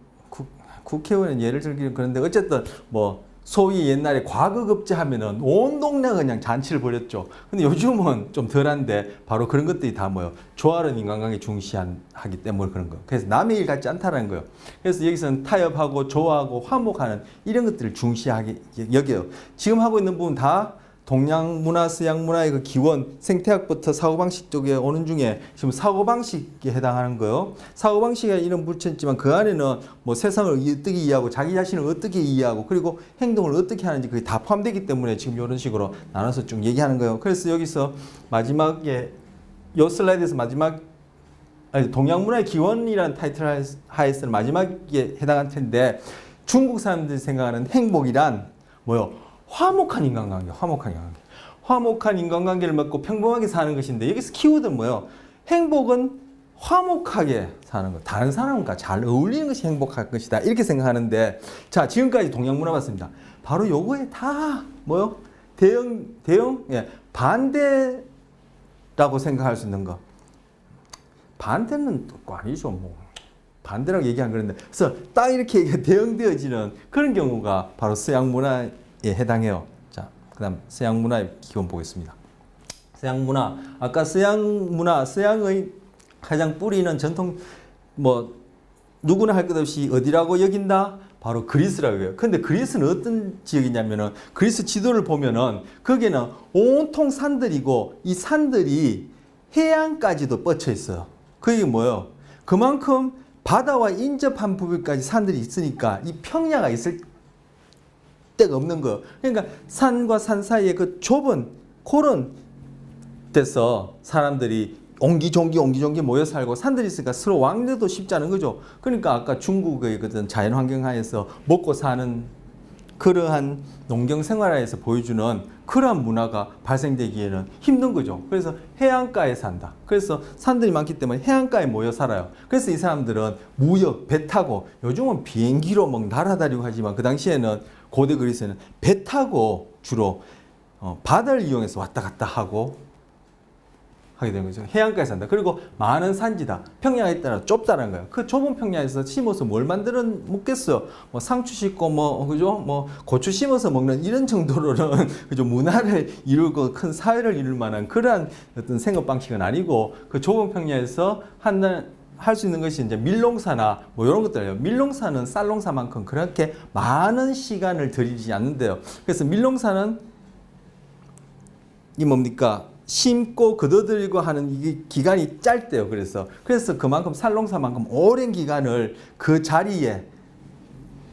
예를 들기는 그런데 어쨌든 뭐 소위 옛날에 과거급제 하면은 온 동네가 그냥 잔치를 벌였죠. 근데 요즘은 좀 덜한데 바로 그런 것들이 다 뭐예요? 조화로운 인간관계 중시하기 때문에 그런 거예요. 그래서 남의 일 같지 않다는 거예요. 그래서 여기서는 타협하고 조화하고 화목하는 이런 것들을 중시하게 여겨요. 지금 하고 있는 부분 다 동양 문화, 서양 문화의 그 기원, 생태학부터 사고방식 쪽에 오는 중에 지금 사고방식에 해당하는 거예요. 사고방식에 이름 붙였지만 그 안에는 뭐 세상을 어떻게 이해하고 자기 자신을 어떻게 이해하고 그리고 행동을 어떻게 하는지 그게 다 포함되기 때문에 지금 이런 식으로 나눠서 쭉 얘기하는 거예요. 그래서 여기서 마지막에 요 슬라이드에서 마지막 아니, 동양문화의 기원이라는 타이틀 하에서는 마지막에 해당할 텐데 중국 사람들이 생각하는 행복이란 뭐요? 화목한 인간관계, 화목한 인간관계. 화목한 인간관계를 맺고 평범하게 사는 것인데 여기서 키워드는 뭐예요? 행복은 화목하게 사는 것, 다른 사람과 잘 어울리는 것이 행복할 것이다. 이렇게 생각하는데 자, 지금까지 동양문화 봤습니다. 바로 요거에 다 뭐요? 대형 예, 반대라고 생각할 수 있는 거. 반대는 또 아니죠. 뭐 반대라고 얘기한 그런데 그래서 딱 이렇게 대응되어지는 그런 경우가 바로 서양 문화에 해당해요. 자, 그다음 서양 문화의 기원 보겠습니다. 서양 문화, 아까 서양 문화, 서양의 가장 뿌리는 전통 뭐 누구나 할 것 없이 어디라고 여긴다? 바로 그리스라고 해요. 근데 그리스는 어떤 지역이냐면은 그리스 지도를 보면은 거기는 온통 산들이고 이 산들이 해안까지도 뻗쳐 있어요. 그게 뭐예요? 그만큼 바다와 인접한 부분까지 산들이 있으니까 이 평야가 있을 데가 없는 거예요. 그러니까 산과 산 사이에 그 좁은 그런 데서 사람들이 옹기종기 모여 살고 산들이 있으니까 서로 왕래도 쉽지 않은 거죠. 그러니까 아까 중국의 그런 자연환경 하에서 먹고 사는 그러한 농경 생활하에서 보여주는 그러한 문화가 발생되기에는 힘든 거죠. 그래서 해안가에 산다. 그래서 산들이 많기 때문에 해안가에 모여 살아요. 그래서 이 사람들은 무역, 배 타고 요즘은 비행기로 막 날아다니고 하지만 그 당시에는 고대 그리스에는 배 타고 주로 바다를 이용해서 왔다 갔다 하게 되는 거죠. 해안가에 산다. 그리고 많은 산지다. 평야에 따라 좁다는 거예요. 그 좁은 평야에서 심어서 뭘 만들어 먹겠어요? 뭐 상추 심고 그죠? 뭐 고추 심어서 먹는 이런 정도로는 그죠? 문화를 이루고 큰 사회를 이룰 만한 그러한 어떤 생업 방식은 아니고 그 좁은 평야에서 할 수 있는 것이 이제 밀농사나 뭐 이런 것들이에요. 밀농사는 쌀농사만큼 그렇게 많은 시간을 들이지 않는데요. 그래서 밀농사는 이 뭡니까? 심고 거둬들이고 하는 이게 기간이 짧대요. 그래서 그만큼 쌀농사만큼 오랜 기간을 그 자리에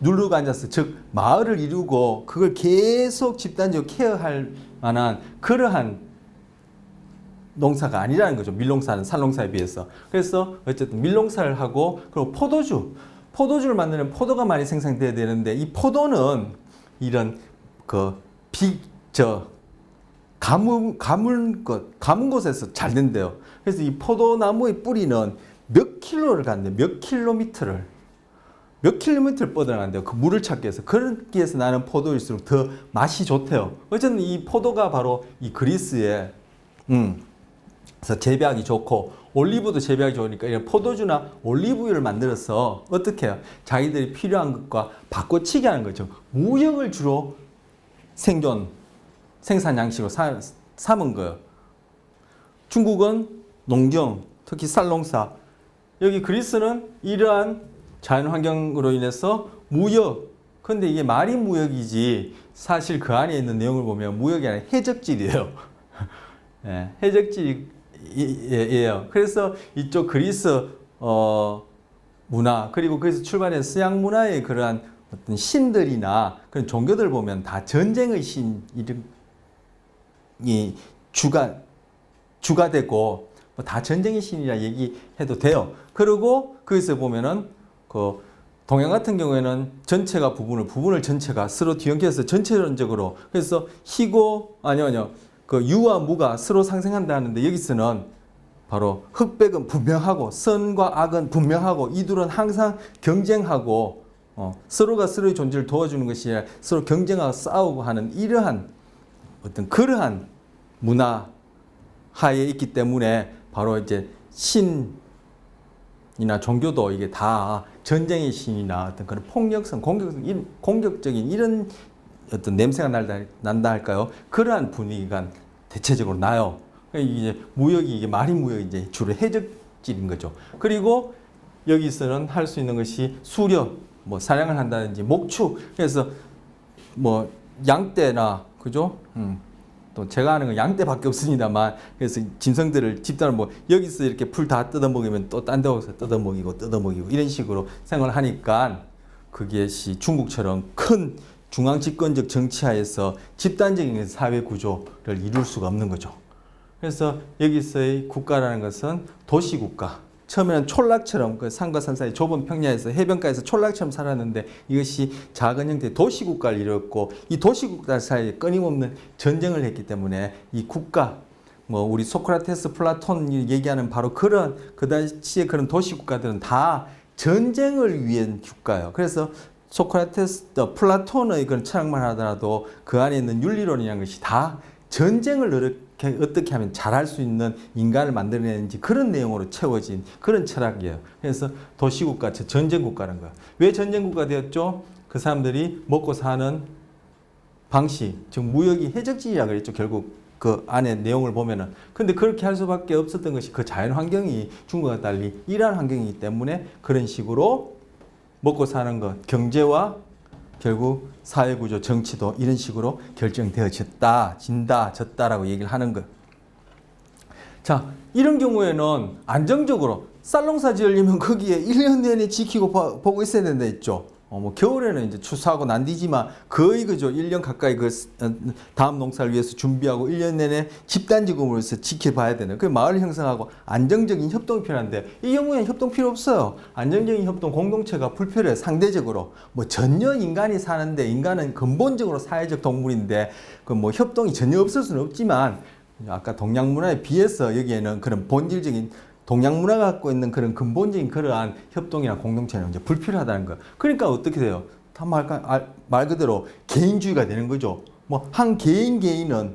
누르고 앉아서 즉 마을을 이루고 그걸 계속 집단적으로 케어할 만한 그러한 농사가 아니라는 거죠. 밀농사는 쌀농사에 비해서. 그래서 어쨌든 밀농사를 하고 그리고 포도주를 만드는 포도가 많이 생산돼야 되는데 이 포도는 이런 가문 곳에서 잘 된대요. 그래서 이 포도나무의 뿌리는 몇 킬로를 간대요. 몇 킬로미터를 뻗어나간대요. 그 물을 찾기 위해서. 그렇게 해서 나는 포도일수록 더 맛이 좋대요. 어쨌든 이 포도가 바로 이 그리스에 그래서 재배하기 좋고 올리브도 재배하기 좋으니까 이런 포도주나 올리브유를 만들어서 어떻게 해요? 자기들이 필요한 것과 바꿔치기 하는 거죠. 무역을 주로 생산 양식으로 삼은 거예요. 중국은 농경, 특히 쌀농사. 여기 그리스는 이러한 자연환경으로 인해서 무역. 근데 이게 말이 무역이지 사실 그 안에 있는 내용을 보면 무역이 아니라 해적질이에요. 네, 해적질이에요. 그래서 이쪽 그리스 문화 그리고 거기서 출발해서 서양 문화의 그러한 어떤 신들이나 그런 종교들 보면 다 전쟁의 신 이름이 주가 되고 뭐 다 전쟁의 신이라 얘기해도 돼요. 그리고 거기서 보면은 그 동양 같은 경우에는 전체가 부분을 전체가 서로 뒤엉켜서 전체론적으로 그래서 희고 그 유와 무가 서로 상생한다 하는데 여기서는 바로 흑백은 분명하고 선과 악은 분명하고 이둘은 항상 경쟁하고 서로가 서로의 존재를 도와주는 것이 아니라 서로 경쟁하고 싸우고 하는 이러한 어떤 그러한 문화 하에 있기 때문에 바로 이제 신이나 종교도 이게 다 전쟁의 신이나 어떤 그런 폭력성, 공격적인 이런 어떤 냄새가 난다 할까요? 그러한 분위기가 대체적으로 나요. 이제 무역이 이게 말이 무역이 이제 주로 해적질인 거죠. 그리고 여기서는 할 수 있는 것이 수렵, 뭐 사냥을 한다든지 목축. 그래서 뭐 양떼나 그죠? 또 제가 아는 건 양떼밖에 없습니다만 그래서 짐승들을 집단을 뭐 여기서 이렇게 풀 다 뜯어 먹으면 또 딴 데 가서 뜯어 먹이고 이런 식으로 생활을 하니까 그것이 중국처럼 큰 중앙 집권적 정치하에서 집단적인 사회 구조를 이룰 수가 없는 거죠. 그래서 여기서의 국가라는 것은 도시국가, 처음에는 촌락처럼 그 산과 산 사이 좁은 평야에서 해변가에서 촌락처럼 살았는데 이것이 작은 형태의 도시국가를 이뤘고 이 도시국가 사이에 끊임없는 전쟁을 했기 때문에 이 국가 뭐 우리 소크라테스, 플라톤이 얘기하는 바로 그런 그 당시에 그런 도시국가들은 다 전쟁을 위한 국가예요. 그래서 소크라테스, 플라톤의 그런 철학만 하더라도 그 안에 있는 윤리론이라는 것이 다 전쟁을 어떻게 하면 잘할 수 있는 인간을 만들어내는지 그런 내용으로 채워진 그런 철학이에요. 그래서 도시국가, 전쟁국가라는 거예요. 왜 전쟁국가 되었죠? 그 사람들이 먹고 사는 방식, 즉 무역이 해적지라고 그랬죠. 결국 그 안에 내용을 보면은. 근데 그렇게 할 수밖에 없었던 것이 그 자연 환경이 중국과 달리 이러한 환경이기 때문에 그런 식으로 먹고 사는 것, 경제와 결국 사회구조, 정치도 이런 식으로 결정되어졌다, 진다, 졌다라고 얘기를 하는 거예요. 자, 이런 경우에는 안정적으로 쌀농사 지으려면 거기에 1년 내내 지키고 보고 있어야 된다 했죠. 뭐 겨울에는 이제 추수하고 난디지만 거의 그죠. 1년 가까이 그 다음 농사를 위해서 준비하고 1년 내내 집단지금으로서 지켜봐야 되는 그 마을 형성하고 안정적인 협동이 필요한데 이 경우에는 협동 필요 없어요. 안정적인 협동 공동체가 불필요해. 상대적으로 뭐 전혀 인간이 사는데 인간은 근본적으로 사회적 동물인데 그 뭐 협동이 전혀 없을 수는 없지만 아까 동양 문화에 비해서 여기에는 그런 본질적인 동양 문화가 갖고 있는 그런 근본적인 그러한 협동이나 공동체는 이제 불필요하다는 거. 그러니까 어떻게 돼요? 다 말 그대로 개인주의가 되는 거죠. 뭐 한 개인은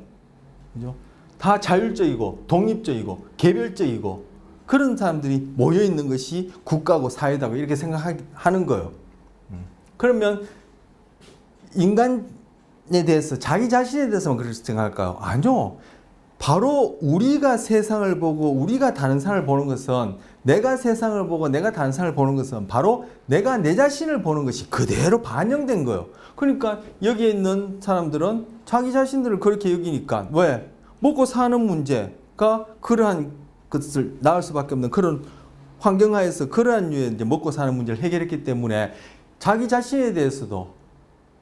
그죠? 다 자율적이고 독립적이고 개별적이고 그런 사람들이 모여 있는 것이 국가고 사회다고 이렇게 생각하는 거예요. 그러면 인간에 대해서 자기 자신에 대해서만 그렇게 생각할까요? 아니요. 바로 우리가 세상을 보고 우리가 다른 사람을 보는 것은 내가 세상을 보고 내가 다른 사람을 보는 것은 바로 내가 내 자신을 보는 것이 그대로 반영된 거예요. 그러니까 여기에 있는 사람들은 자기 자신들을 그렇게 여기니까 왜? 먹고 사는 문제가 그러한 것을 나을 수밖에 없는 그런 환경하에서 그러한 류의 이제 먹고 사는 문제를 해결했기 때문에 자기 자신에 대해서도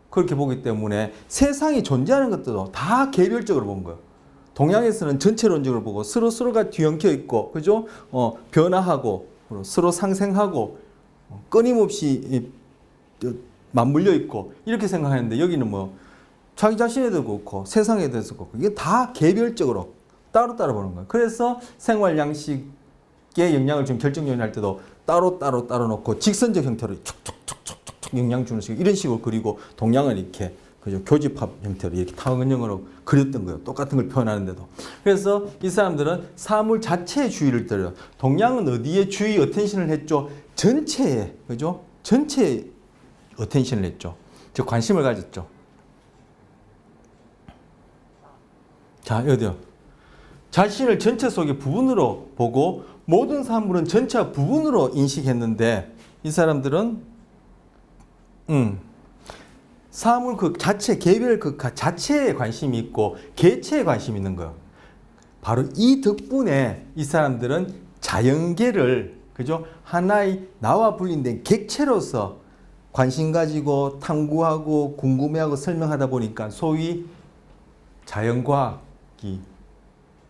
그렇게 보기 때문에 세상이 존재하는 것들도 다 개별적으로 본 거예요. 동양에서는 전체론적으로 보고 서로가 뒤엉켜 있고, 그죠? 변화하고, 서로 상생하고, 끊임없이 맞물려 있고, 이렇게 생각하는데 여기는 뭐, 자기 자신에 대해서 그렇고, 세상에 대해서 그렇고, 이게 다 개별적으로 따로따로 보는 거예요. 그래서 생활 양식에 영향을 좀 결정 요인할 때도 따로 놓고, 직선적 형태로 툭툭툭툭툭 영향 주는 식으로, 이런 식으로 그리고 동양은 이렇게 그죠? 교집합 형태로 이렇게 타원형으로 그렸던 거예요. 똑같은 걸 표현하는데도. 그래서 이 사람들은 사물 자체의 주의를 들여요. 동양은 어디에 주의 어텐션을 했죠? 전체에, 그죠? 전체에 어텐션을 했죠. 즉 관심을 가졌죠. 자, 어디요? 자신을 전체 속의 부분으로 보고 모든 사물은 전체와 부분으로 인식했는데 이 사람들은 사물 그 자체, 개별 그 자체에 관심이 있고 개체에 관심이 있는 거예요. 바로 이 덕분에 이 사람들은 자연계를 그죠? 하나의 나와 분리된 객체로서 관심 가지고 탐구하고 궁금해하고 설명하다 보니까 소위 자연과학이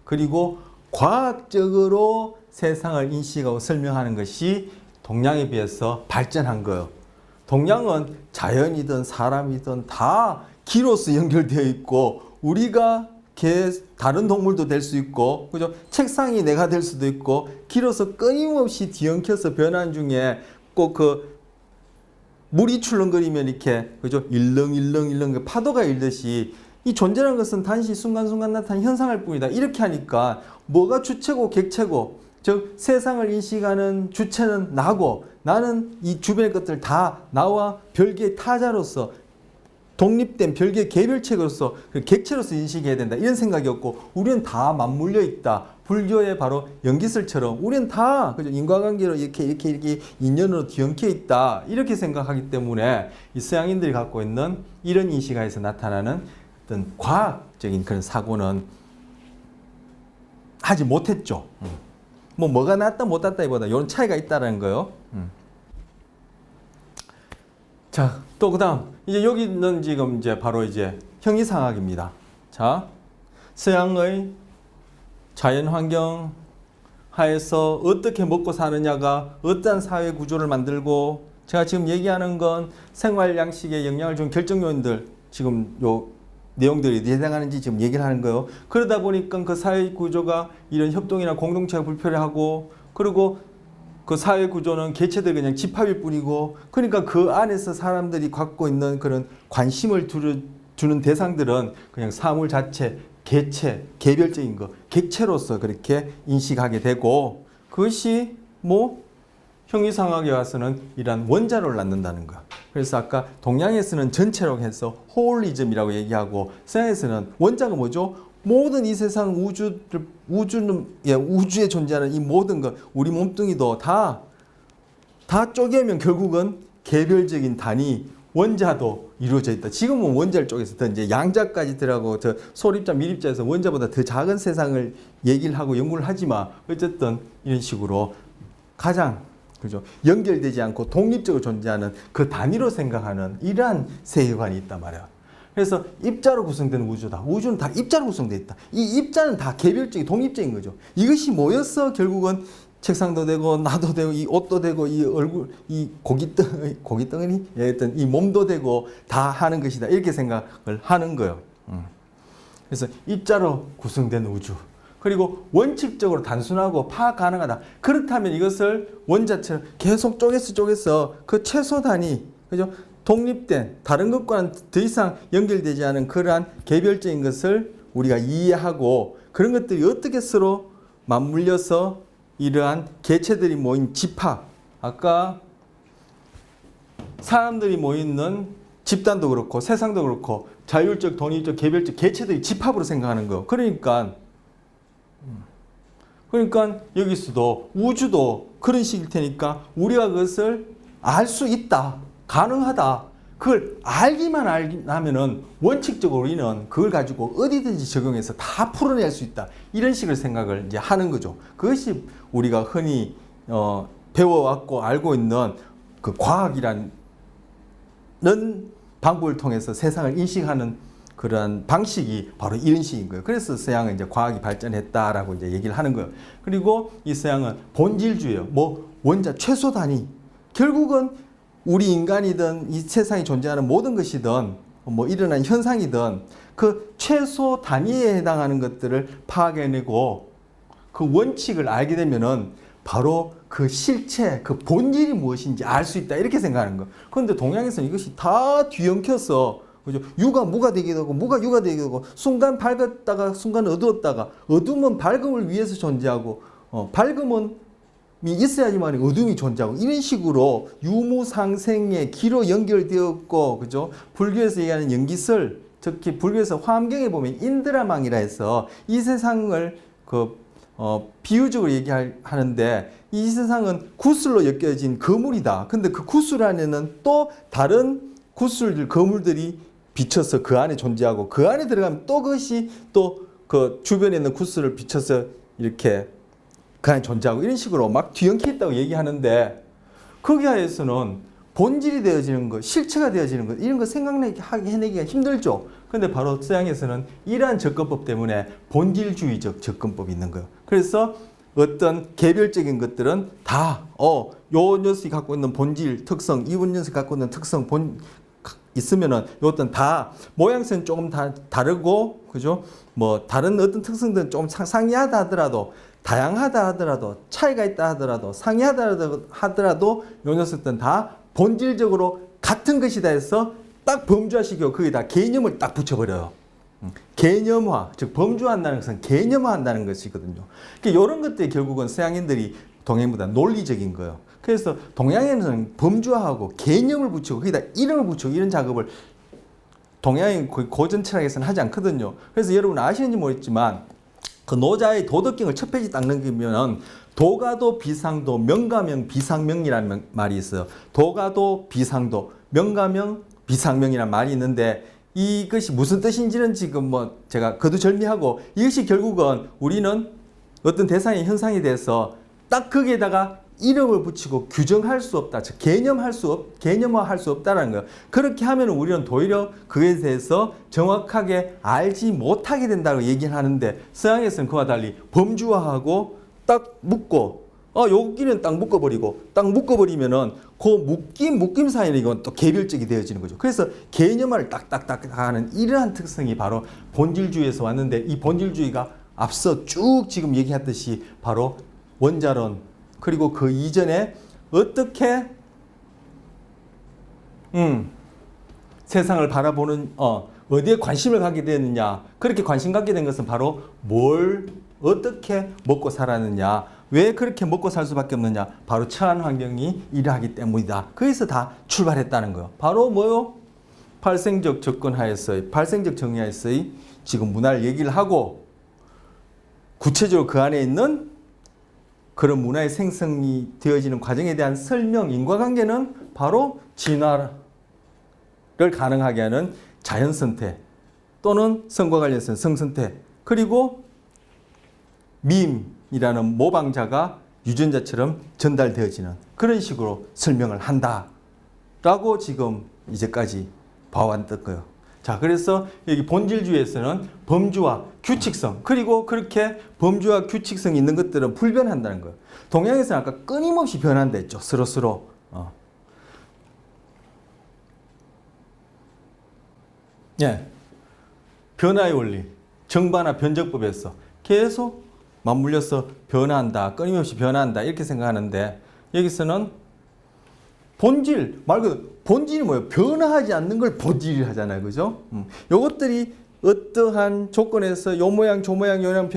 그리고 과학적으로 세상을 인식하고 설명하는 것이 동양에 비해서 발전한 거예요. 동양은 자연이든 사람이든 다 기로서 연결되어 있고 우리가 다른 동물도 될 수 있고 그죠? 책상이 내가 될 수도 있고 기로서 끊임없이 뒤엉켜서 변한 중에 꼭 그 물이 출렁거리면 이렇게 그죠? 일렁일렁 파도가 일듯이 이 존재라는 것은 단지 순간순간 나타난 현상일 뿐이다. 이렇게 하니까 뭐가 주체고 객체고 즉 세상을 인식하는 주체는 나고 나는 이 주변의 것들 다 나와 별개의 타자로서 독립된 별개의 개별체로서 객체로서 인식해야 된다. 이런 생각이었고 우리는 다 맞물려 있다. 불교의 바로 연기설처럼 우리는 다 그죠? 인과관계로 이렇게 인연으로 뒤엉켜 있다. 이렇게 생각하기 때문에 이 서양인들이 갖고 있는 이런 인식하에서 나타나는 어떤 과학적인 그런 사고는 하지 못했죠. 뭐가 낫다 못낫다기보다 이런 차이가 있다는 거예요. 자, 또 그다음 이제 여기는 지금 이제 바로 이제 형이상학입니다. 자, 서양의 자연 환경하고 하에서 어떻게 먹고 사느냐가 어떠한 사회 구조를 만들고, 제가 지금 얘기하는 건 생활 양식에 영향을 준 결정 요인들, 지금 요 내용들이 해당하는지 지금 얘기를 하는 거예요. 그러다 보니까 그 사회 구조가 이런 협동이나 공동체가 불필요하고, 그리고 그 사회 구조는 개체들 그냥 집합일 뿐이고, 그러니까 그 안에서 사람들이 갖고 있는 그런 관심을 주는 대상들은 그냥 사물 자체, 개체, 개별적인 거, 객체로서 그렇게 인식하게 되고, 그것이 뭐 형이상학에 와서는 이러한 원자를 낳는다는 거. 그래서 아까 동양에서는 전체라고 해서 홀리즘이라고 얘기하고, 서양에서는 원자가 뭐죠? 모든 이 세상 우주에 존재하는 이 모든 것, 우리 몸뚱이도 다 쪼개면 결국은 개별적인 단위, 원자도 이루어져 있다. 지금은 원자를 쪼개서 더 이제 양자까지 들어가고 더 소립자, 밀입자에서 원자보다 더 작은 세상을 얘기를 하고 연구를 하지만, 어쨌든 이런 식으로 가장 그죠? 연결되지 않고 독립적으로 존재하는 그 단위로 생각하는 이러한 세계관이 있단 말이야. 그래서 입자로 구성된 우주다. 우주는 다 입자로 구성되어 있다. 이 입자는 다 개별적인 독립적인 거죠. 이것이 모여서 결국은 책상도 되고 나도 되고 이 옷도 되고 이 얼굴 이 고깃덩어리 이 몸도 되고 다 하는 것이다. 이렇게 생각을 하는 거예요. 그래서 입자로 구성된 우주. 그리고 원칙적으로 단순하고 파악 가능하다. 그렇다면 이것을 원자처럼 계속 쪼개서 그 최소 단위, 그죠? 독립된 다른 것과는 더 이상 연결되지 않은 그러한 개별적인 것을 우리가 이해하고, 그런 것들이 어떻게 서로 맞물려서 이러한 개체들이 모인 집합, 아까 사람들이 모이는 집단도 그렇고 세상도 그렇고 자율적, 독립적, 개별적 개체들이 집합으로 생각하는 거. 그러니까 여기서도 우주도 그런 식일 테니까 우리가 그것을 알 수 있다, 가능하다. 그걸 알기만 하면은 원칙적으로 우리는 그걸 가지고 어디든지 적용해서 다 풀어낼 수 있다. 이런 식의 생각을 이제 하는 거죠. 그것이 우리가 흔히 배워왔고 알고 있는 그 과학이라는 방법을 통해서 세상을 인식하는 그런 방식이 바로 이런 식인 거예요. 그래서 서양은 이제 과학이 발전했다라고 이제 얘기를 하는 거예요. 그리고 이 서양은 본질주의예요. 뭐 원자 최소 단위. 결국은 우리 인간이든 이 세상에 존재하는 모든 것이든 뭐 일어난 현상이든 그 최소 단위에 해당하는 것들을 파악해내고 그 원칙을 알게 되면은 바로 그 실체, 그 본질이 무엇인지 알 수 있다. 이렇게 생각하는 거예요. 그런데 동양에서는 이것이 다 뒤엉켜서, 그죠? 유가 무가 되기도 하고 무가 유가 되기도 하고, 순간 밝았다가 순간 어두웠다가, 어둠은 밝음을 위해서 존재하고 밝음은 있어야지만 어둠이 존재하고, 이런 식으로 유무상생의 기로 연결되었고, 그죠? 불교에서 얘기하는 연기설, 특히 불교에서 화엄경에 보면 인드라망이라 해서 이 세상을 비유적으로 얘기하는데, 이 세상은 구슬로 엮여진 거물이다. 근데 그 구슬 안에는 또 다른 구슬들, 거물들이 비쳐서 그 안에 존재하고, 그 안에 들어가면 또 그것이 또 그 주변에 있는 구슬을 비쳐서 이렇게 그 안에 존재하고, 이런 식으로 막 뒤엉켜 있다고 얘기하는데, 거기에서는 본질이 되어지는 것, 실체가 되어지는 것, 이런 거 해내기가 힘들죠. 근데 바로 서양에서는 이러한 접근법 때문에 본질주의적 접근법이 있는 거예요. 그래서 어떤 개별적인 것들은 다, 요 녀석이 갖고 있는 본질, 특성, 이 녀석이 갖고 있는 특성, 있으면은 요것들은 다 모양새는 조금 다 다르고, 그죠? 뭐 다른 어떤 특성들은 좀 상이하다 하더라도, 다양하다 하더라도, 차이가 있다 하더라도, 상이하다 하더라도 요 녀석들은 다 본질적으로 같은 것이다 해서 딱 범주화시키고 거기다 개념을 딱 붙여버려요. 개념화, 즉 범주화한다는 것은 개념화한다는 것이거든요. 그러니까 이런 것들이 결국은 서양인들이 동양보다 논리적인 거예요. 그래서 동양에는 범주화하고 개념을 붙이고 거기다 이름을 붙이고 이런 작업을 동양의 고전 철학에서는 하지 않거든요. 그래서 여러분 아시는지 모르겠지만 그 노자의 도덕경을 첫 페이지 딱 넘기면 도가도 비상도 명가명 비상명이라는 말이 있어요. 도가도 비상도 명가명 비상명이라는 말이 있는데, 이것이 무슨 뜻인지는 지금 뭐 제가 거두절미하고, 이것이 결국은 우리는 어떤 대상의 현상에 대해서 딱 거기에다가 이름을 붙이고 규정할 수 없다. 즉 개념화할 수 없다는 거예요. 그렇게 하면 우리는 도리어 그에 대해서 정확하게 알지 못하게 된다고 얘기를 하는데, 서양에서는 그와 달리 범주화하고 딱 묶고 여기는 딱 묶어버리고 딱 묶어버리면은 그 묶임 사이는 이건 또 개별적이 되어지는 거죠. 그래서 개념화를 딱딱딱 하는 이러한 특성이 바로 본질주의에서 왔는데 이 본질주의가 앞서 쭉 지금 얘기했듯이 바로 원자론 그리고 그 이전에 어떻게 세상을 바라보는 어디에 관심을 갖게 되느냐 그렇게 관심 갖게 된 것은 바로 뭘 어떻게 먹고 살았느냐 왜 그렇게 먹고 살 수밖에 없느냐 바로 처한 환경이 이러하기 때문이다. 거기서 다 출발했다는 거예요. 바로 뭐요? 발생적 접근하에서의 발생적 정의하에서의 지금 문화를 얘기를 하고 구체적으로 그 안에 있는 그런 문화의 생성이 되어지는 과정에 대한 설명, 인과관계는 바로 진화를 가능하게 하는 자연선택 또는 성과 관련해서는 성선택 그리고 밈이라는 모방자가 유전자처럼 전달되어지는 그런 식으로 설명을 한다라고 지금 이제까지 봐왔던 거예요. 자, 그래서 여기 본질주의에서는 범주와 규칙성 그리고 그렇게 범주와 규칙성이 있는 것들은 불변한다는 거예요. 동양에서는 아까 끊임없이 변한다 했죠. 서로. 예, 변화의 원리, 정반화 변적법에서 계속 맞물려서 변한다, 끊임없이 변한다 이렇게 생각하는데 여기서는 본질 말 그대로 본질이 뭐예요? 변화하지 않는 걸 본질이라 하잖아요, 그죠? 요것들이 어떠한 조건에서 요 모양 저 모양 요 모양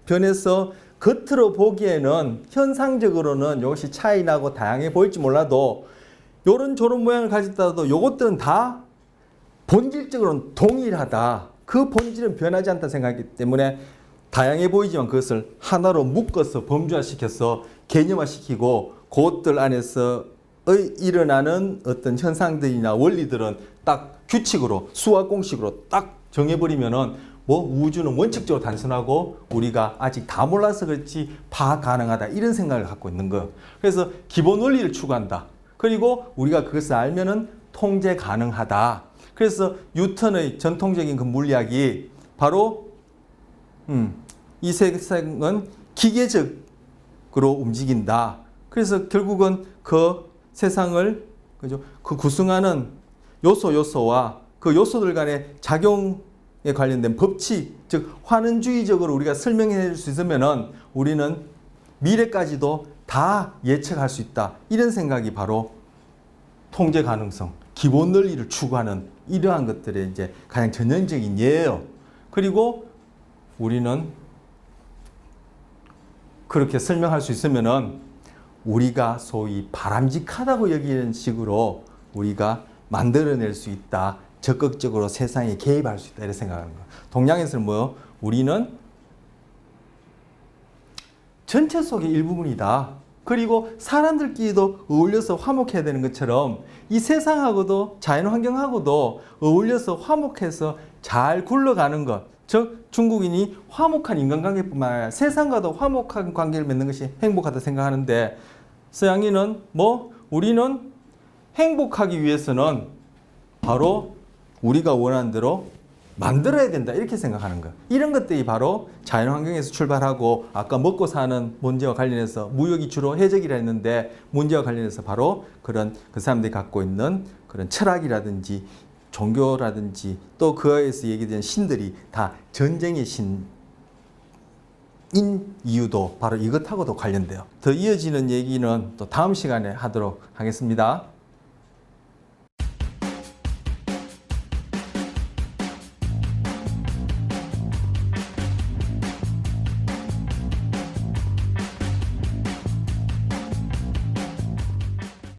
변해서 겉으로 보기에는 현상적으로는 이것이 차이 나고 다양해 보일지 몰라도 요런 저런 모양을 가졌다도 요것들은 다 본질적으로는 동일하다. 그 본질은 변하지 않다 생각하기 때문에 다양해 보이지만 그것을 하나로 묶어서 범주화시켜서 개념화시키고 그것들 안에서 일어나는 어떤 현상들이나 원리들은 딱 규칙으로 수학 공식으로 딱 정해버리면은 뭐 우주는 원칙적으로 단순하고 우리가 아직 다 몰라서 그렇지 파악 가능하다 이런 생각을 갖고 있는 거예요. 그래서 기본 원리를 추구한다. 그리고 우리가 그것을 알면은 통제 가능하다. 그래서 뉴턴의 전통적인 그 물리학이 바로 이 세상은 기계적으로 움직인다. 그래서 결국은 그 세상을 그죠? 그 구성하는 요소와 그 요소들 간의 작용에 관련된 법칙, 즉 환원주의적으로 우리가 설명해 줄 수 있으면은 우리는 미래까지도 다 예측할 수 있다. 이런 생각이 바로 통제 가능성, 기본 논리를 추구하는 이러한 것들의 이제 가장 전형적인 예예요. 그리고 우리는 그렇게 설명할 수 있으면은 우리가 소위 바람직하다고 여기는 식으로 우리가 만들어낼 수 있다. 적극적으로 세상에 개입할 수 있다. 이렇게 생각하는 거예요. 동양에서는 뭐요? 우리는 전체 속의 일부분이다. 그리고 사람들끼리도 어울려서 화목해야 되는 것처럼 이 세상하고도 자연환경하고도 어울려서 화목해서 잘 굴러가는 것. 즉 중국인이 화목한 인간관계뿐만 아니라 세상과도 화목한 관계를 맺는 것이 행복하다 생각하는데 서양인은 우리는 행복하기 위해서는 바로 우리가 원하는 대로 만들어야 된다 이렇게 생각하는 거예요. 이런 것들이 바로 자연환경에서 출발하고 아까 먹고 사는 문제와 관련해서 무역이 주로 해적이라 했는데 문제와 관련해서 바로 그런 그 사람들이 갖고 있는 그런 철학이라든지 종교라든지 또 그에서 얘기된 신들이 다 전쟁의 신인 이유도 바로 이것하고도 관련돼요. 더 이어지는 얘기는 또 다음 시간에 하도록 하겠습니다.